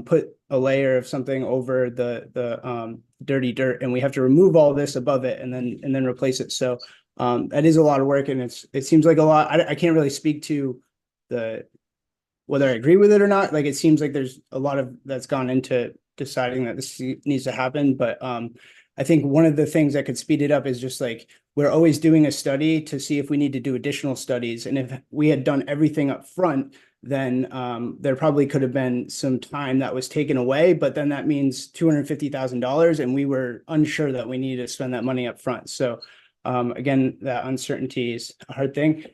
put a layer of something over the dirty dirt, and we have to remove all this above it and then replace it. So that is a lot of work, and it seems like a lot. I can't really speak to whether I agree with it or not. Like, it seems like there's a lot of that's gone into deciding that this needs to happen. But I think one of the things that could speed it up is just like, we're always doing a study to see if we need to do additional studies. And if we had done everything up front, then there probably could have been some time that was taken away, but then that means $250,000, and we were unsure that we needed to spend that money up front. So again, that uncertainty is a hard thing.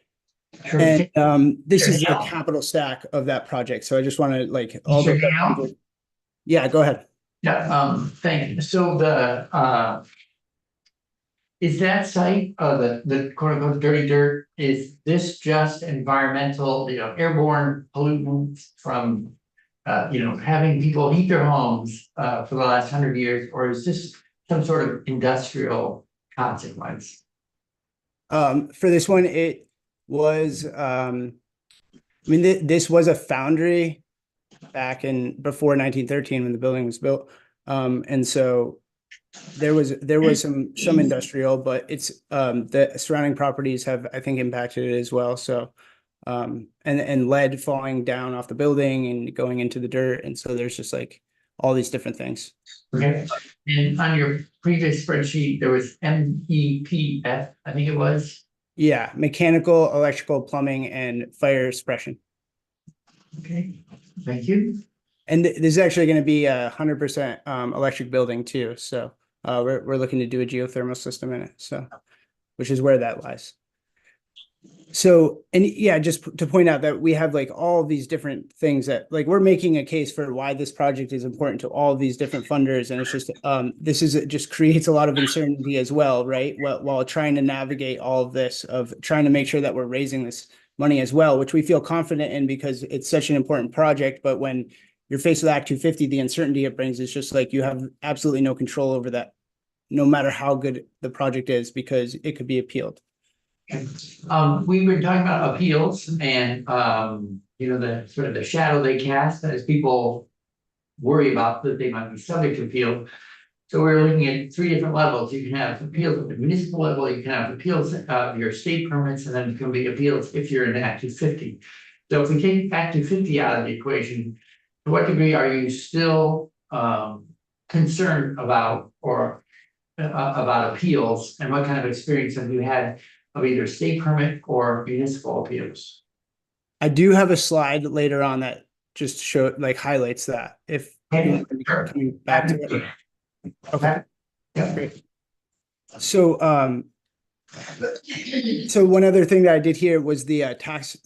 Sure. And this is the Yeah. capital stack of that project. So I just want to like Sure, yeah. Yeah, go ahead. Yeah, thank you. So is that site, the quote unquote dirty dirt, is this just environmental, airborne pollutants from, having people heat their homes, for the last 100 years, or is this some sort of industrial consequence? For this one, it was, this was a foundry back before 1913 when the building was built. And so there was some industrial, but it's the surrounding properties have, I think, impacted it as well. So and lead falling down off the building and going into the dirt. And so there's just like all these different things. Okay, and on your previous spreadsheet, there was MEPF, I think it was. Yeah, mechanical, electrical, plumbing, and fire suppression. Okay, thank you. And this is actually going to be 100% electric building too. So we're looking to do a geothermal system in it. So, which is where that lies. So, and yeah, just to point out that we have like all these different things that like we're making a case for why this project is important to all of these different funders. And it's just, it just creates a lot of uncertainty as well, right? While trying to navigate all of this of trying to make sure that we're raising this money as well, which we feel confident in because it's such an important project. But when you're faced with Act 250, the uncertainty it brings is just like you have absolutely no control over that, no matter how good the project is, because it could be appealed. We've been talking about appeals and, the sort of the shadow they cast as people worry about that they might be subject to appeal. So we're looking at 3 different levels. You can have appeals at the municipal level, you can have appeals of your state permits, and then it can be appeals if you're in Act 250. So if we take Act 250 out of the equation, to what degree are you still concerned about about appeals, and what kind of experience have you had of either state permit or municipal appeals? I do have a slide later on that just highlights that. If Okay, sure. coming back to it. Okay. Yeah. Great. So so one other thing that I did here was the tax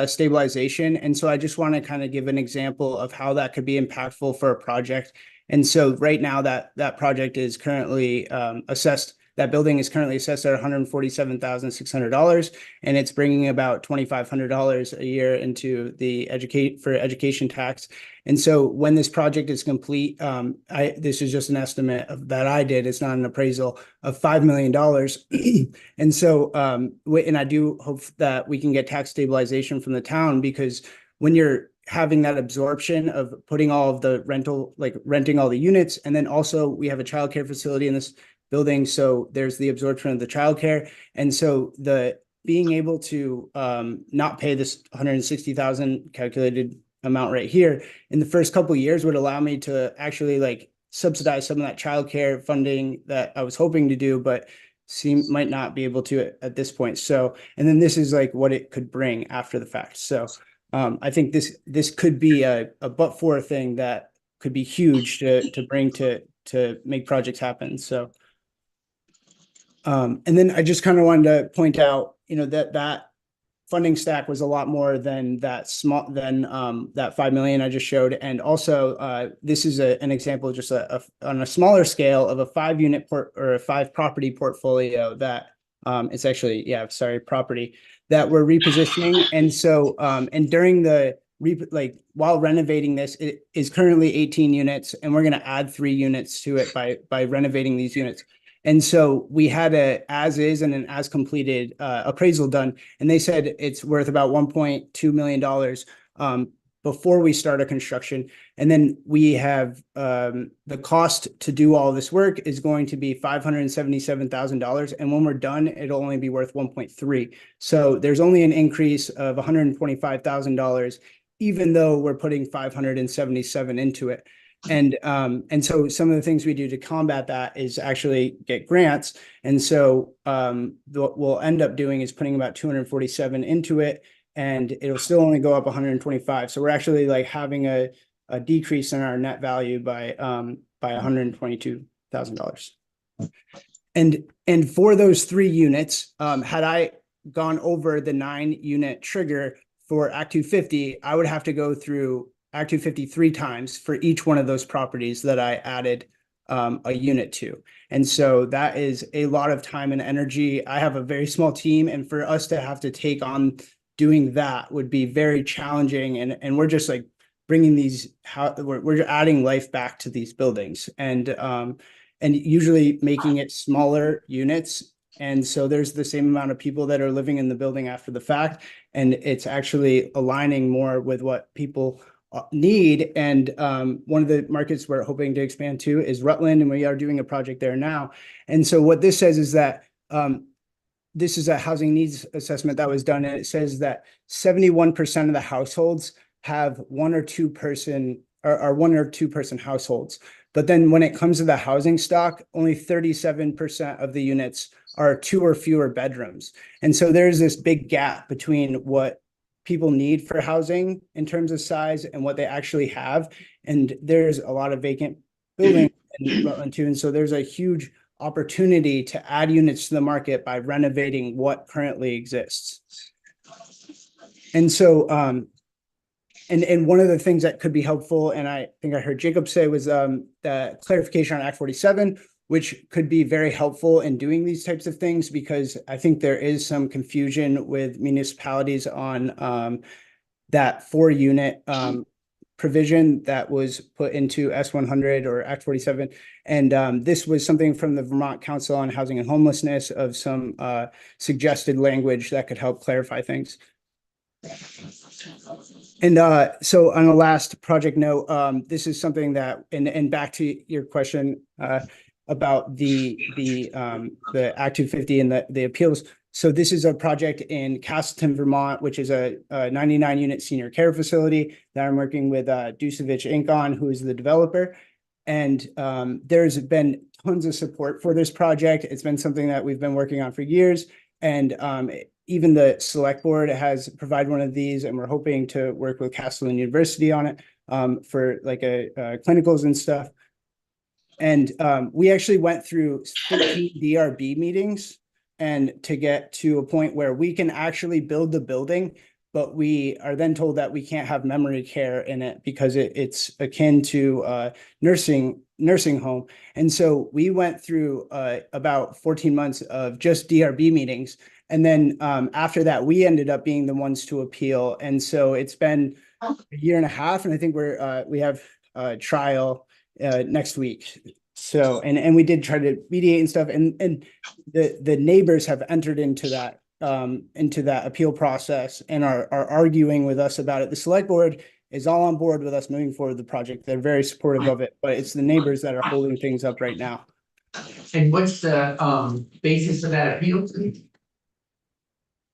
stabilization. And so I just want to kind of give an example of how that could be impactful for a project. And so right now that project is currently assessed. That building is currently assessed at $147,600, and it's bringing about $2,500 a year into the education tax. And so when this project is complete, this is just an estimate that I did. It's not an appraisal of $5 million. And so, and I do hope that we can get tax stabilization from the town, because when you're having that absorption of putting all of the renting all the units, and then also we have a childcare facility in this building. So there's the absorption of the childcare. And so the being able to not pay this $160,000 calculated amount right here in the first couple of years would allow me to actually subsidize some of that childcare funding that I was hoping to do, but might not be able to at this point. So, and then this is what it could bring after the fact. So I think this could be a but-for thing that could be huge to bring to make projects happen. So and then I just kind of wanted to point out, that funding stack was a lot more than that that 5 million I just showed. And also, this is an example just on a smaller scale of a 5-unit or a 5-property portfolio that it's actually, property that we're repositioning. And so, and during the while renovating this, it is currently 18 units, and we're going to add 3 units to it by renovating these units. And so we had a as is and an as completed appraisal done, and they said it's worth about $1.2 million. before we start a construction. And then we have the cost to do all this work is going to be $577,000. And when we're done, it'll only be worth 1.3. So there's only an increase of $125,000, even though we're putting 577 into it. And so some of the things we do to combat that is actually get grants. And so what we'll end up doing is putting about 247 into it, and it'll still only go up 125. So we're actually like having a decrease in our net value by $122,000. And for those 3 units, had I gone over the 9-unit trigger for Act 250, I would have to go through Act 250 3 times for each one of those properties that I added a unit to. And so that is a lot of time and energy. I have a very small team, and for us to have to take on doing that would be very challenging. And we're just like bringing we're adding life back to these buildings, and usually making it smaller units. And so there's the same amount of people that are living in the building after the fact, and it's actually aligning more with what people need. And one of the markets we're hoping to expand to is Rutland, and we are doing a project there now. And so what this says is that this is a housing needs assessment that was done, and it says that 71% of the households have one or two person households. But then when it comes to the housing stock, only 37% of the units are 2 or fewer bedrooms. And so there's this big gap between what people need for housing in terms of size and what they actually have. And there's a lot of vacant buildings in Rutland too. And so there's a huge opportunity to add units to the market by renovating what currently exists. And so, and one of the things that could be helpful, and I think I heard Jacob say, was the clarification on Act 47, which could be very helpful in doing these types of things, because I think there is some confusion with municipalities on that 4-unit provision that was put into S100 or Act 47. And this was something from the Vermont Council on Housing and Homelessness, of some suggested language that could help clarify things. And so on the last project note, this is something that, and back to your question about the Act 250 and the appeals. So this is a project in Castleton, Vermont, which is a 99-unit senior care facility that I'm working with Dusevich Inc. on, who is the developer. And there's been tons of support for this project. It's been something that we've been working on for years. And even the select board has provided one of these, and we're hoping to work with Castleton University on it for like clinicals and stuff. And we actually went through 13 DRB meetings and to get to a point where we can actually build the building, but we are then told that we can't have memory care in it because it's akin to nursing home. And so we went through about 14 months of just DRB meetings. And then after that, we ended up being the ones to appeal. And so it's been a year and a half, and I think we have a trial next week. So, and we did try to mediate and stuff, and the neighbors have entered into that appeal process and are arguing with us about it. The select board is all on board with us moving forward with the project. They're very supportive of it, but it's the neighbors that are holding things up right now. And what's the basis of that appeal?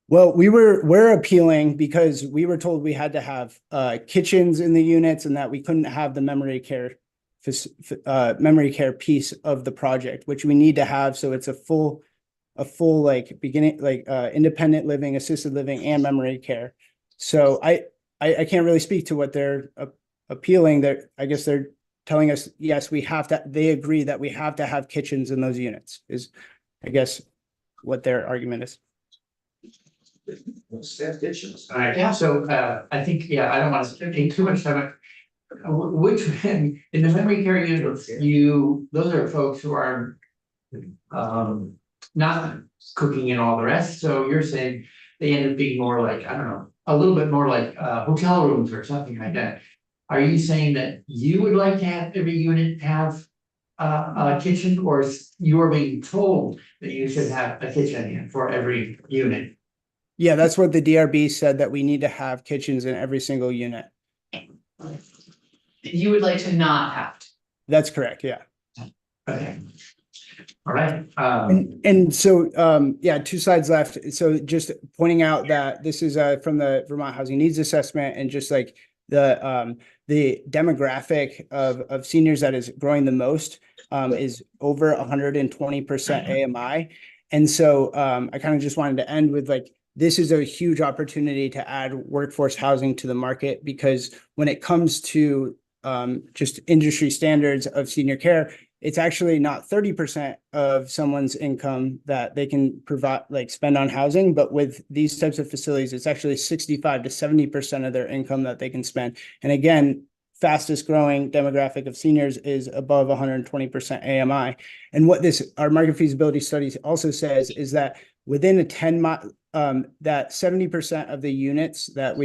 Well, we're appealing because we were told we had to have kitchens in the units and that we couldn't have the memory care piece of the project, which we need to have. So it's a full like beginning, like independent living, assisted living, and memory care. So I can't really speak to what they're appealing. I guess they're telling us, yes, they agree that we have to have kitchens in those units, is I guess what their argument is. Yeah, so I think, I don't want to take too much time. Which, in the memory care units, those are folks who are not cooking and all the rest. So you're saying they end up being more like, I don't know, a little bit more like hotel rooms or something like that. Are you saying that you would like to have every unit have a kitchen, or you are being told that you should have a kitchen for every unit? Yeah, that's what the DRB said, that we need to have kitchens in every single unit. You would like to not have to. That's correct, yeah. Okay. All right, And so, yeah, two slides left. So just pointing out that this is from the Vermont Housing Needs Assessment, and just like the demographic of seniors that is growing the most is over 120% AMI. And so I kind of just wanted to end with like, this is a huge opportunity to add workforce housing to the market, because when it comes to just industry standards of senior care, it's actually not 30% of someone's income that they can provide, like spend on housing, but with these types of facilities, it's actually 65 to 70% of their income that they can spend. And again, fastest growing demographic of seniors is above 120% AMI. And what our market feasibility study also says is that within a 10-mile, that 70% of the units that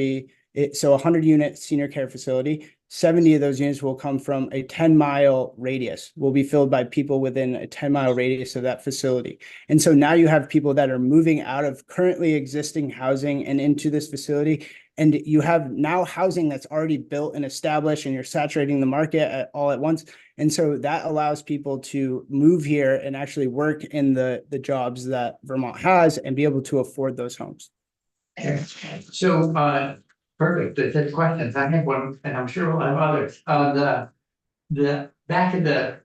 so 100 unit senior care facility, 70 of those units will come from a 10-mile radius, will be filled by people within a 10-mile radius of that facility. And so now you have people that are moving out of currently existing housing and into this facility. And you have now housing that's already built and established, and you're saturating the market all at once. And so that allows people to move here and actually work in the jobs that Vermont has and be able to afford those homes. so, perfect, the questions, I have one, and I'm sure we'll have others, the back of the,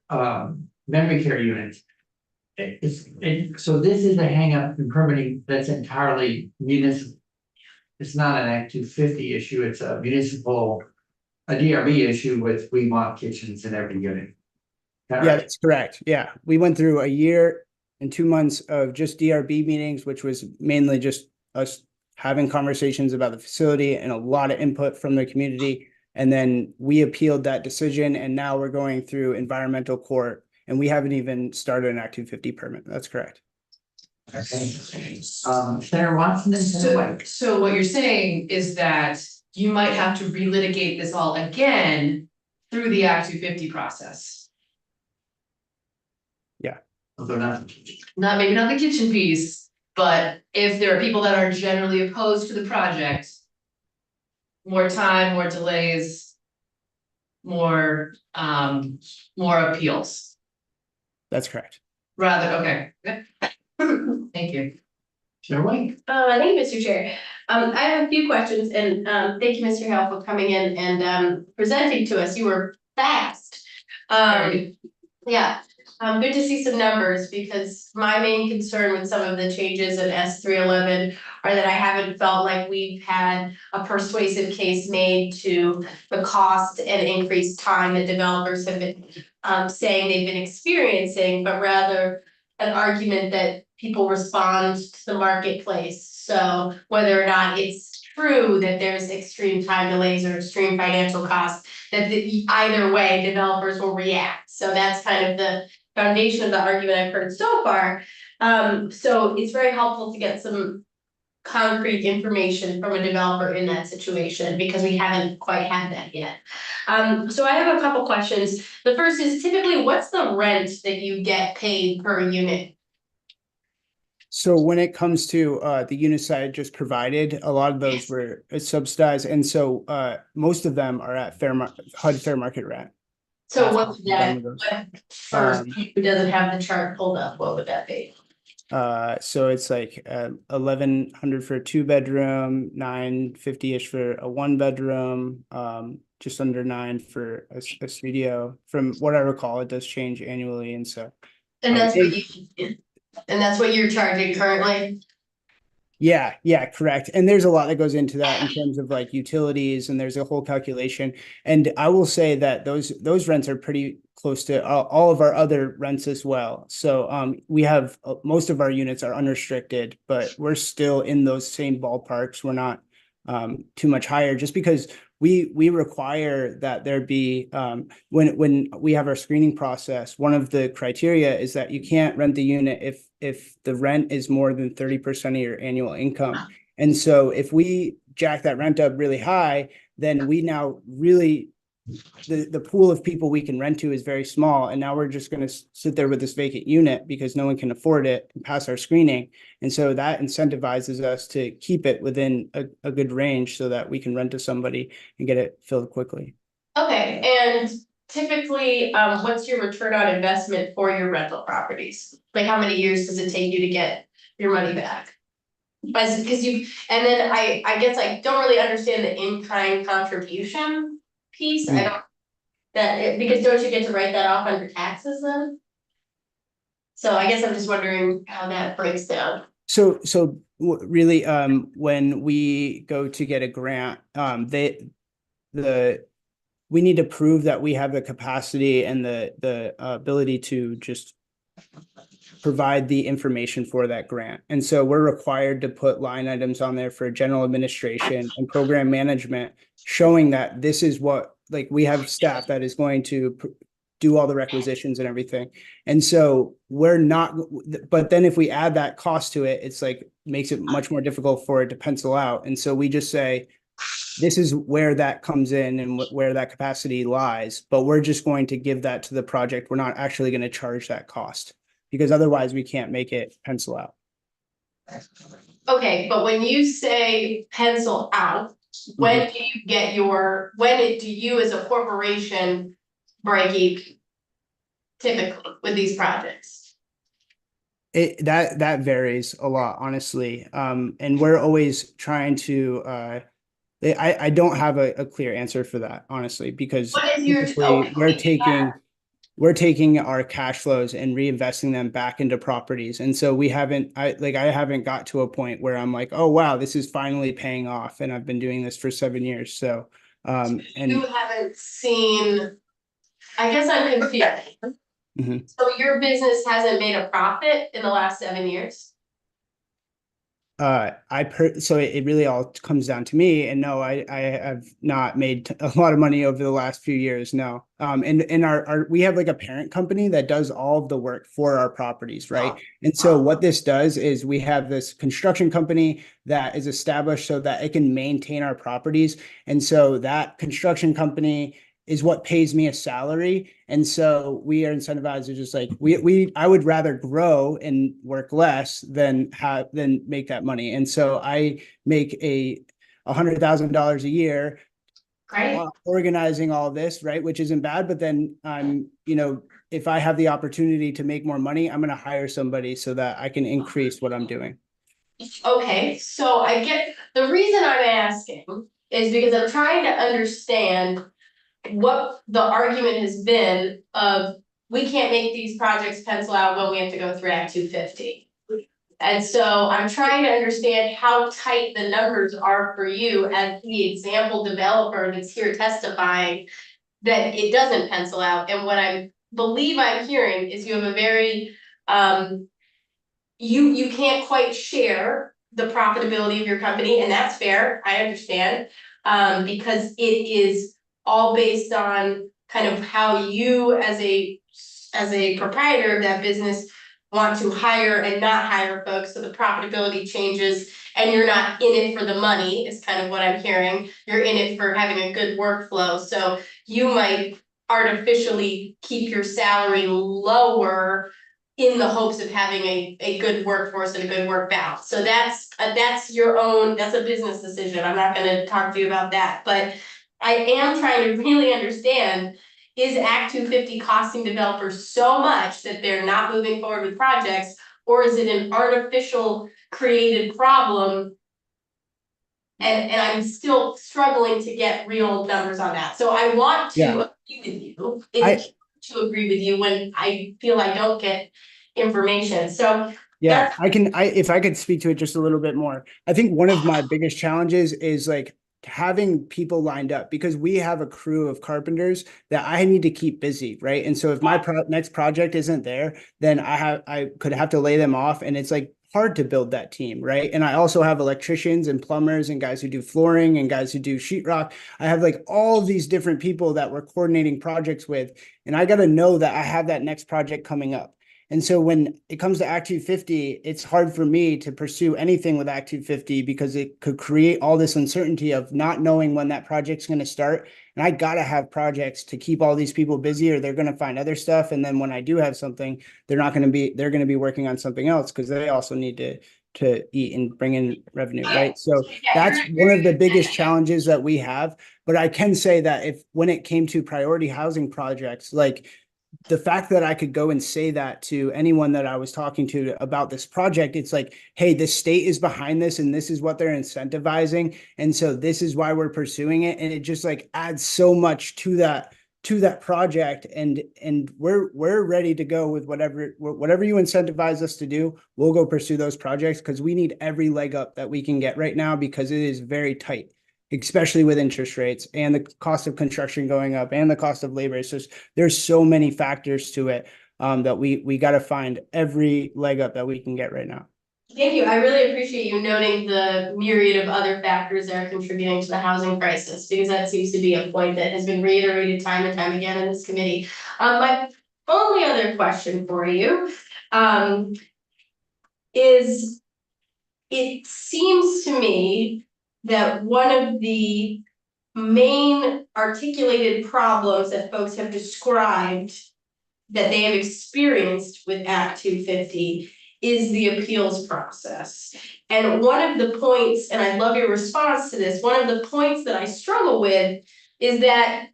memory care units. So this is a hang up in permitting that's entirely municipal. It's not an Act 250 issue, it's a municipal, a DRB issue with Fremont kitchens in every unit. Yeah, that's correct. Yeah, we went through a year and 2 months of just DRB meetings, which was mainly just us having conversations about the facility and a lot of input from the community. And then we appealed that decision, and now we're going through environmental court, and we haven't even started an Act 250 permit. That's correct. Okay. Senator Watson and Senator White. So what you're saying is that you might have to relitigate this all again through the Act 250 process. Although not. Maybe not the kitchen piece, but if there are people that are generally opposed to the project, more time, more delays, more appeals. That's correct. Okay. Thank you. Senator White. Thank you, Mr. Chair. I have a few questions, and thank you, Mr. Hale, for coming in and presenting to us. You were fast. Yeah. Good to see some numbers, because my main concern with some of the changes in S311 are that I haven't felt like we've had a persuasive case made to the cost and increased time that developers have been saying they've been experiencing, but rather an argument that people respond to the marketplace. So whether or not it's true that there's extreme time delays or extreme financial costs, that either way developers will react. So that's kind of the foundation of the argument I've heard so far. So it's very helpful to get some concrete information from a developer in that situation, because we haven't quite had that yet. So I have a couple questions. The first is, typically, what's the rent that you get paid per unit? So when it comes to the units I just provided, a lot of those were subsidized, and so most of them are at HUD fair market rent. So what would that, for who doesn't have the chart pulled up, what would that be? So it's like 1,100 for a 2-bedroom, 950-ish for a 1-bedroom, just under 9 for a studio. From what I recall, it does change annually, and so. And that's what you're charging currently? Yeah, correct. And there's a lot that goes into that in terms of like utilities, and there's a whole calculation. And I will say that those rents are pretty close to all of our other rents as well. So we have most of our units are unrestricted, but we're still in those same ballparks. We're not too much higher, just because we require that there be when we have our screening process, one of the criteria is that you can't rent the unit if the rent is more than 30% of your annual income. And so if we jack that rent up really high, then we now really the pool of people we can rent to is very small, and now we're just gonna sit there with this vacant unit because no one can afford it and pass our screening. And so that incentivizes us to keep it within a good range so that we can rent to somebody and get it filled quickly. Okay, and typically, what's your return on investment for your rental properties? Like, how many years does it take you to get your money back? Because and then I guess I don't really understand the in-kind contribution piece, I don't. Because don't you get to write that off under taxes then? So I guess I'm just wondering how that breaks down. So really, when we go to get a grant, we need to prove that we have the capacity and the ability to just provide the information for that grant. And so we're required to put line items on there for general administration and program management, showing that this is what, like, we have staff that is going to do all the requisitions and everything. And so we're not, but then if we add that cost to it, it's like, makes it much more difficult for it to pencil out. And so we just say, this is where that comes in and where that capacity lies, but we're just going to give that to the project. We're not actually going to charge that cost, because otherwise we can't make it pencil out. Okay, but when you say pencil out, when do you get do you as a corporation break even typically with these projects? That varies a lot, honestly. And we're always trying to, I don't have a clear answer for that, honestly, because What is your, we're taking our cash flows and reinvesting them back into properties. And so I haven't got to a point where I'm like, oh, wow, this is finally paying off. And I've been doing this for 7 years. So, and you haven't seen, I guess I'm confused. So your business hasn't made a profit in the last 7 years? So it really all comes down to me, and no, I have not made a lot of money over the last few years. No. And we have like a parent company that does all of the work for our properties, right? And so what this does is we have this construction company that is established so that it can maintain our properties. And so that construction company is what pays me a salary. And so we are incentivized to just like, I would rather grow and work less than make that money. And so I make $100,000 a year organizing all this, right? Which isn't bad, but then I'm, if I have the opportunity to make more money, I'm going to hire somebody so that I can increase what I'm doing. Okay, so I get, the reason I'm asking is because I'm trying to understand what the argument has been of, we can't make these projects pencil out when we have to go through Act 250. And so I'm trying to understand how tight the numbers are for you as the example developer that's here testifying that it doesn't pencil out. And what I believe I'm hearing is you have a very, you can't quite share the profitability of your company, and that's fair, I understand, because it is all based on kind of how you as a proprietor of that business want to hire and not hire folks, so the profitability changes and you're not in it for the money is kind of what I'm hearing. You're in it for having a good workflow, so you might artificially keep your salary lower in the hopes of having a good workforce and a good work balance. So that's your own, that's a business decision. I'm not gonna talk to you about that, but I am trying to really understand, is Act 250 costing developers so much that they're not moving forward with projects, or is it an artificial created problem? And I'm still struggling to get real numbers on that. So I want to agree with you. To agree with you when I feel I don't get information. So yeah, if I could speak to it just a little bit more. I think one of my biggest challenges is like having people lined up, because we have a crew of carpenters that I need to keep busy, right? And so if my next project isn't there, then I could have to lay them off, and it's like hard to build that team, right? And I also have electricians and plumbers and guys who do flooring and guys who do sheetrock. I have like all these different people that we're coordinating projects with, and I got to know that I have that next project coming up. And so when it comes to Act 250, it's hard for me to pursue anything with Act 250 because it could create all this uncertainty of not knowing when that project's going to start and I gotta have projects to keep all these people busy, or they're gonna find other stuff. And then when I do have something, they're gonna be working on something else because they also need to eat and bring in revenue, right? So that's one of the biggest challenges that we have. But I can say that when it came to priority housing projects, like the fact that I could go and say that to anyone that I was talking to about this project, it's like, hey, the state is behind this and this is what they're incentivizing. And so this is why we're pursuing it. And it just like adds so much to that project. And we're ready to go with whatever you incentivize us to do, we'll go pursue those projects because we need every leg up that we can get right now because it is very tight, especially with interest rates and the cost of construction going up and the cost of labor. It's just, there's so many factors to it that we got to find every leg up that we can get right now. Thank you. I really appreciate you noting the myriad of other factors that are contributing to the housing crisis, because that seems to be a point that has been reiterated time and time again in this committee. My only other question for you is, it seems to me that one of the main articulated problems that folks have described that they have experienced with Act 250 is the appeals process. And one of the points, and I love your response to this, one of the points that I struggle with is that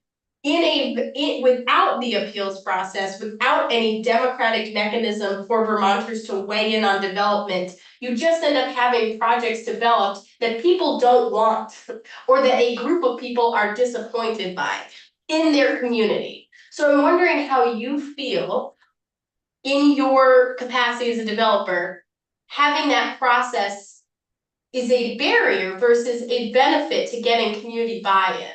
without the appeals process, without any democratic mechanism for Vermonters to weigh in on development, you just end up having projects developed that people don't want, or that a group of people are disappointed by in their community. So I'm wondering how you feel in your capacity as a developer, having that process is a barrier versus a benefit to getting community buy-in.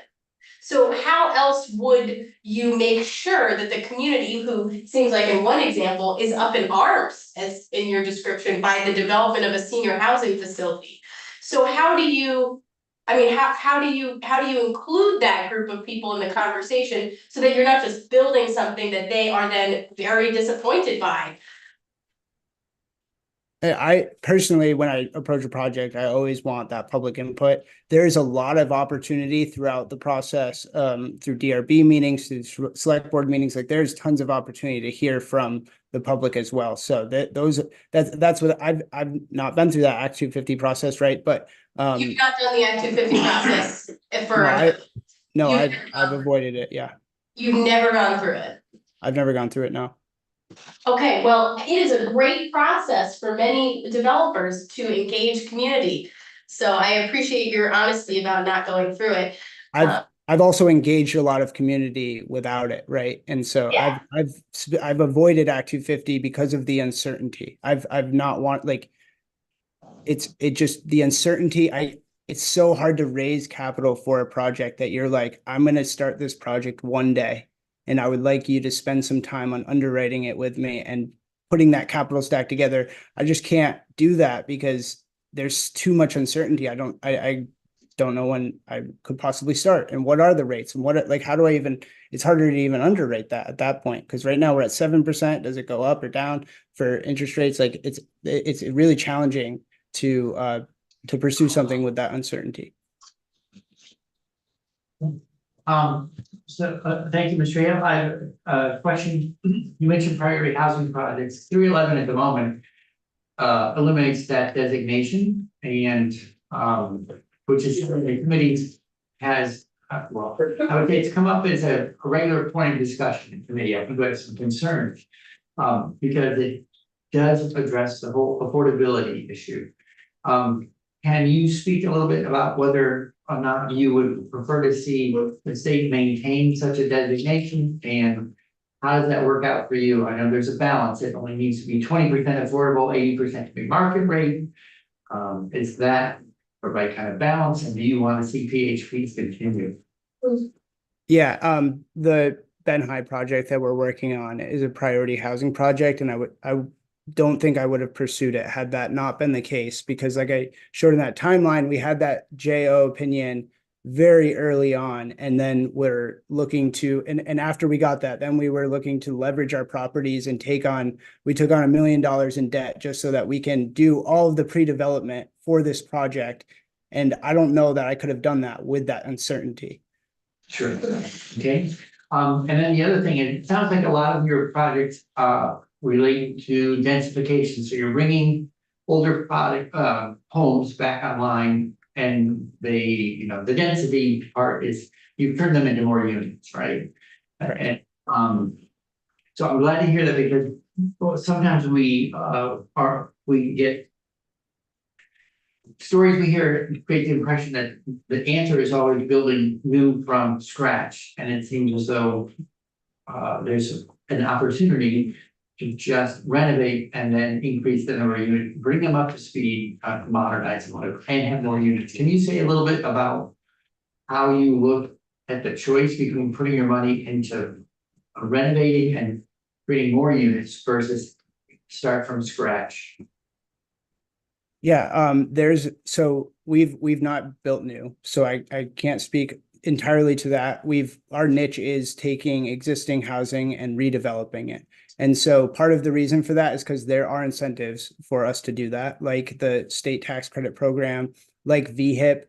So how else would you make sure that the community, who seems like in one example is up in arms, as in your description, by the development of a senior housing facility? So how do you include that group of people in the conversation so that you're not just building something that they are then very disappointed by? I personally, when I approach a project, I always want that public input. There's a lot of opportunity throughout the process, through DRB meetings, through select board meetings. Like there's tons of opportunity to hear from the public as well. So that's what I've not been through that Act 250 process, right? But you've not done the Act 250 process I've avoided it. Yeah, you've never gone through it. I've never gone through it. No. Okay, well, it is a great process for many developers to engage community. So I appreciate your honesty about not going through it. I've also engaged a lot of community without it, right? And so Yeah. I've avoided Act 250 because of the uncertainty. I've not want like it just the uncertainty. It's so hard to raise capital for a project that you're like, I'm gonna start this project one day. And I would like you to spend some time on underwriting it with me and putting that capital stack together. I just can't do that because there's too much uncertainty. I don't know when I could possibly start and what are the rates and how do I even, it's harder to even underwrite that at that point. Cause right now we're at 7%. Does it go up or down for interest rates? Like it's really challenging to pursue something with that uncertainty. Thank you, Mr. Hale. I have a question. You mentioned priority housing projects. 311 at the moment eliminates that designation, and which is the committee has I would say it's come up as a regular point of discussion in committee. I think we have some concerns because it does address the whole affordability issue. Can you speak a little bit about whether or not you would prefer to see the state maintain such a designation, and how does that work out for you? I know there's a balance. It only needs to be 20% affordable, 80% to be market rate. Is that the right kind of balance, and do you want to see PHPs continue? Yeah, the Benhigh project that we're working on is a priority housing project, and I don't think I would have pursued it had that not been the case, because like I showed in that timeline, we had that JO opinion very early on, and then we're looking to, and after we got that, then we were looking to leverage our properties and we took on $1 million in debt just so that we can do all of the pre-development for this project. And I don't know that I could have done that with that uncertainty. Sure. Okay, and then the other thing, it sounds like a lot of your projects relate to densification, so you're bringing older product homes back online. And the density part is, you turn them into more units, right? And, so I'm glad to hear that, because sometimes we get stories we hear create the impression that the answer is always building new from scratch, and it seems as though there's an opportunity to just renovate and then increase the number of units, bring them up to speed, modernize them, and have more units. Can you say a little bit about how you look at the choice between putting your money into renovating and creating more units versus start from scratch? Yeah, we've not built new, so I can't speak entirely to that. Our niche is taking existing housing and redeveloping it. And so part of the reason for that is because there are incentives for us to do that, like the state tax credit program, like VHIP.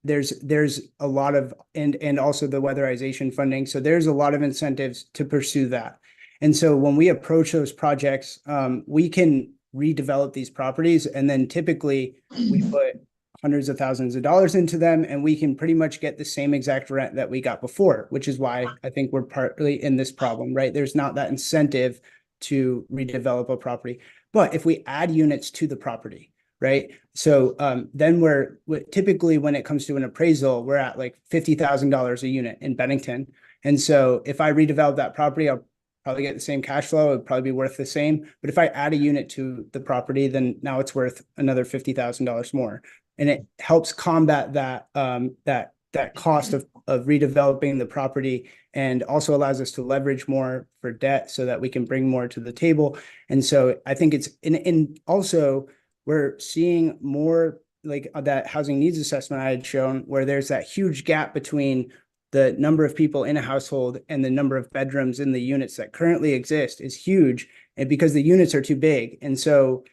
There's a lot of, and also the weatherization funding. So there's a lot of incentives to pursue that. And so when we approach those projects, we can redevelop these properties, and then typically we put hundreds of thousands of dollars into them, and we can pretty much get the same exact rent that we got before, which is why I think we're partly in this problem, right? There's not that incentive to redevelop a property. But if we add units to the property, right? So then we're typically, when it comes to an appraisal, we're at like $50,000 a unit in Bennington. And so if I redevelop that property, I'll probably get the same cash flow. It'd probably be worth the same. But if I add a unit to the property, then now it's worth another $50,000 more. And it helps combat that that cost of redeveloping the property, and also allows us to leverage more for debt so that we can bring more to the table. And so I think it's and also we're seeing more like that housing needs assessment I had shown, where there's that huge gap between the number of people in a household and the number of bedrooms in the units that currently exist is huge, and because the units are too big. And so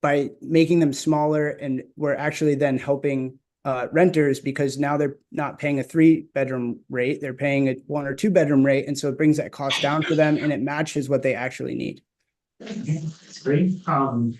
by making them smaller, and we're actually then helping renters, because now they're not paying a 3-bedroom rate, they're paying a 1 or 2 bedroom rate. And so it brings that cost down for them, and it matches what they actually need. That's great. And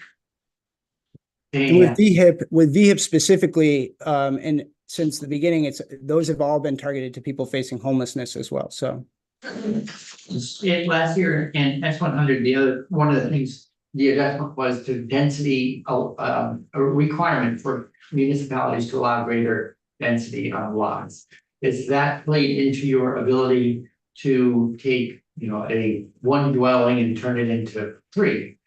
with VHIP specifically, and since the beginning, those have all been targeted to people facing homelessness as well. So last year in S100, one of the things, the adjustment was to density, a requirement for municipalities to allow greater density on lots. Is that played into your ability to take, a 1 dwelling and turn it into 3?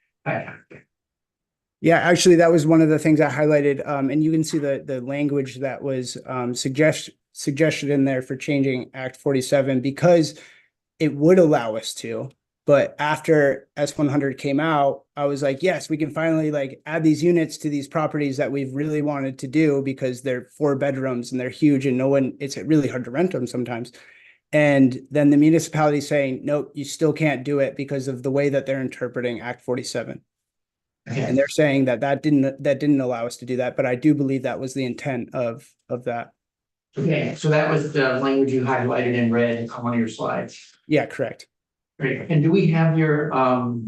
yeah, actually, that was one of the things I highlighted. And you can see the language that was suggested in there for changing Act 47, because it would allow us to. But after S100 came out, I was like, yes, we can finally add these units to these properties that we've really wanted to do, because they're 4 bedrooms and they're huge, and it's really hard to rent them sometimes. And then the municipality saying, nope, you still can't do it because of the way that they're interpreting Act 47. Okay. And they're saying that didn't allow us to do that. But I do believe that was the intent of that. Okay, so that was the language you highlighted in red on one of your slides. Yeah, correct. Great. And do we have your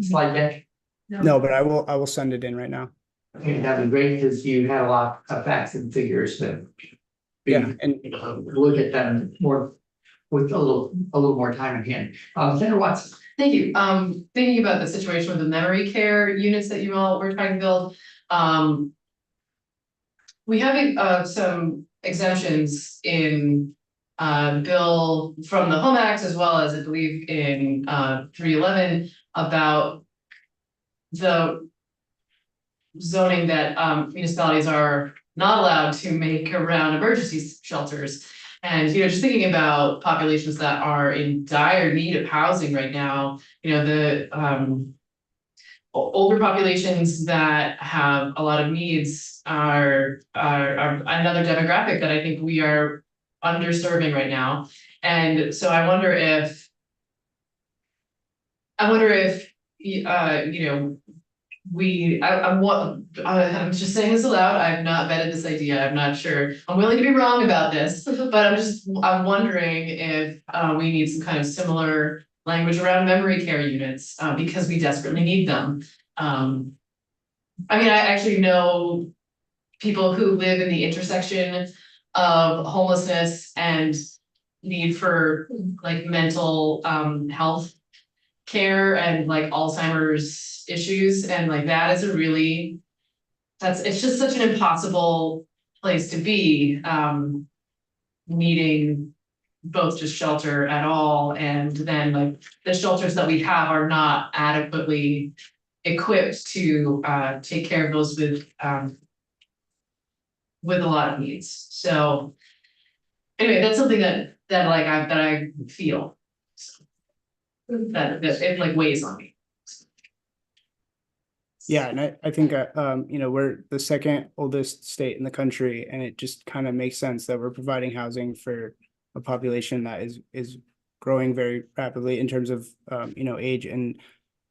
slide deck? No, but I will send it in right now. Okay, that'd be great, because you had a lot of facts and figures that. Yeah, and look at them more with a little more time in hand. Senator Watson. Thank you. Thinking about the situation with the memory care units that you all were trying to build. We have some exemptions in bill from the Home Act, as well as I believe in 311, about the zoning that municipalities are not allowed to make around emergency shelters. And just thinking about populations that are in dire need of housing right now, the older populations that have a lot of needs are another demographic that I think we are underserving right now. And so I wonder if I'm just saying this aloud, I've not vetted this idea, I'm not sure, I'm willing to be wrong about this. But I'm wondering if we need some kind of similar language around memory care units, because we desperately need them. I mean, I actually know people who live in the intersection of homelessness and need for like mental health care and like Alzheimer's issues, and like that is a really, it's just such an impossible place to be, needing both just shelter at all, and then like the shelters that we have are not adequately equipped to take care of those with a lot of needs. So anyway, that's something that I feel that it like weighs on me. Yeah, and I think, we're the second oldest state in the country, and it just kind of makes sense that we're providing housing for a population that is growing very rapidly in terms of, age. And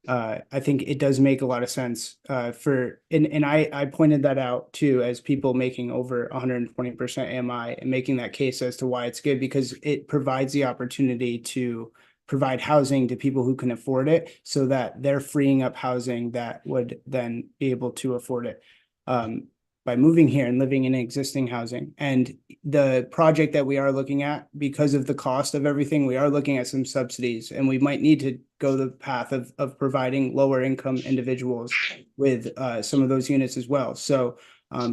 I think it does make a lot of sense and I pointed that out too, as people making over 120% AMI and making that case as to why it's good, because it provides the opportunity to provide housing to people who can afford it, so that they're freeing up housing that would then be able to afford it by moving here and living in existing housing. And the project that we are looking at, because of the cost of everything, we are looking at some subsidies, and we might need to go the path of providing lower income individuals with some of those units as well. So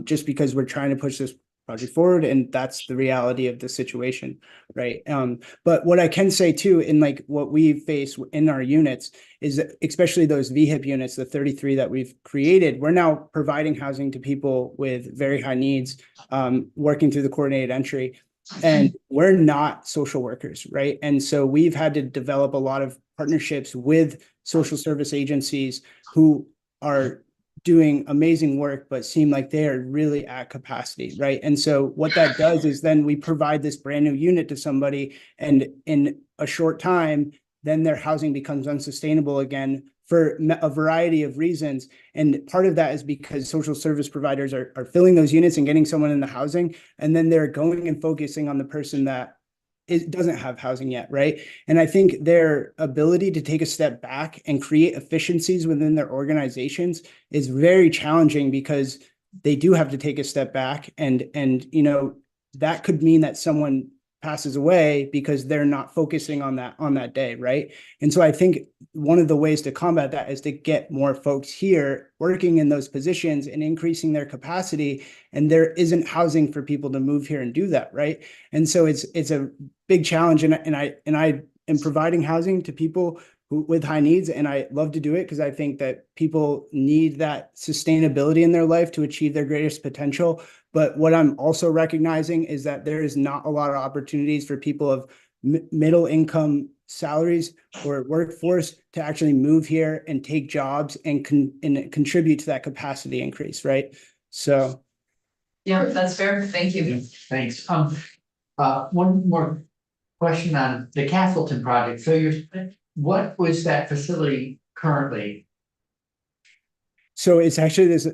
just because we're trying to push this project forward, and that's the reality of the situation, right? But what I can say too, in like what we face in our units, is that especially those VHIP units, the 33 that we've created, we're now providing housing to people with very high needs, working through the coordinated entry, and we're not social workers, right? And so we've had to develop a lot of partnerships with social service agencies who are doing amazing work, but seem like they are really at capacity, right? And so what that does is then we provide this brand new unit to somebody, and in a short time, then their housing becomes unsustainable again for a variety of reasons. And part of that is because social service providers are filling those units and getting someone in the housing, and then they're going and focusing on the person that it doesn't have housing yet, right? And I think their ability to take a step back and create efficiencies within their organizations is very challenging, because they do have to take a step back, and that could mean that someone passes away because they're not focusing on that day, right? And so I think one of the ways to combat that is to get more folks here working in those positions and increasing their capacity, and there isn't housing for people to move here and do that, right? And so it's a big challenge, and I am providing housing to people with high needs, and I love to do it because I think that people need that sustainability in their life to achieve their greatest potential. But what I'm also recognizing is that there is not a lot of opportunities for people of middle income salaries or workforce to actually move here and take jobs and contribute to that capacity increase, right? So. Yeah, that's fair. Thank you. Thanks. One more question on the Castleton project. So what was that facility currently? So it's actually this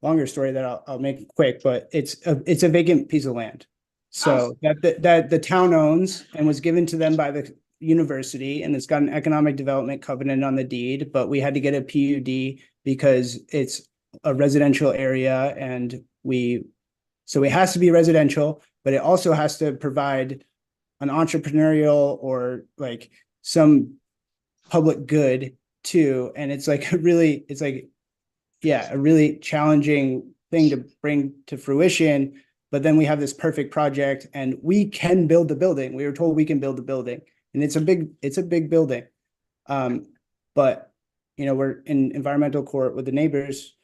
longer story that I'll make quick, but it's a vacant piece of land. So that the town owns and was given to them by the university, and it's got an economic development covenant on the deed, but we had to get a PUD because it's a residential area, and so it has to be residential, but it also has to provide an entrepreneurial or like some public good too. And it's like a really challenging thing to bring to fruition. But then we have this perfect project, and we can build the building. We were told we can build the building, and it's a big building. But we're in environmental court with the neighbors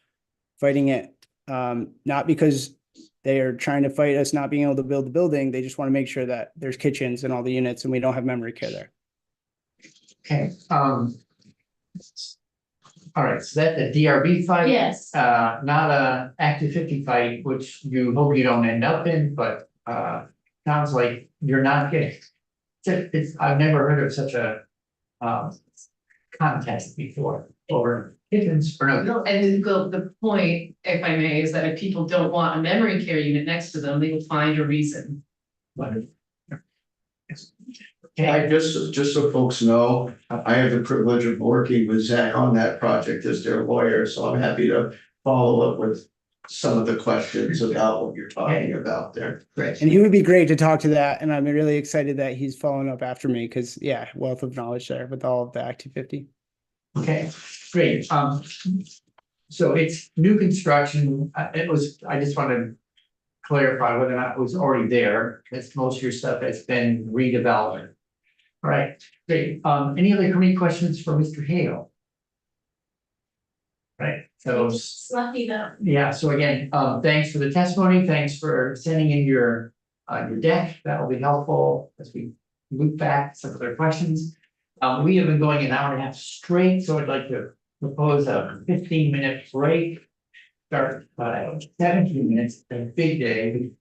fighting it, not because they are trying to fight us not being able to build the building. They just want to make sure that there's kitchens in all the units and we don't have memory care there. Okay. All right, so that's a DRB fight. Yes. Not a Active 50 fight, which you hope you don't end up in, but sounds like you're not getting. I've never heard of such a contest before over Kittens, or no, No, and the point, if I may, is that if people don't want a memory care unit next to them, they will find a reason. I just so folks know, I have the privilege of working with Zach on that project as their lawyer, so I'm happy to follow up with some of the questions about what you're talking about there. great. And he would be great to talk to that, and I'm really excited that he's following up after me, because yeah, wealth of knowledge there with all of the Act 250. Okay, great, so it's new construction, I just wanted to clarify whether or not it was already there, because most of your stuff has been redeveloped. All right, great, any other community questions for Mr. Hale? Right, so, Lucky though. yeah, so again, thanks for the testimony, thanks for sending in your deck, that will be helpful as we loop back some of their questions. We have been going an hour and a half straight, so I'd like to propose a 15-minute break. Start 17 minutes, a big day.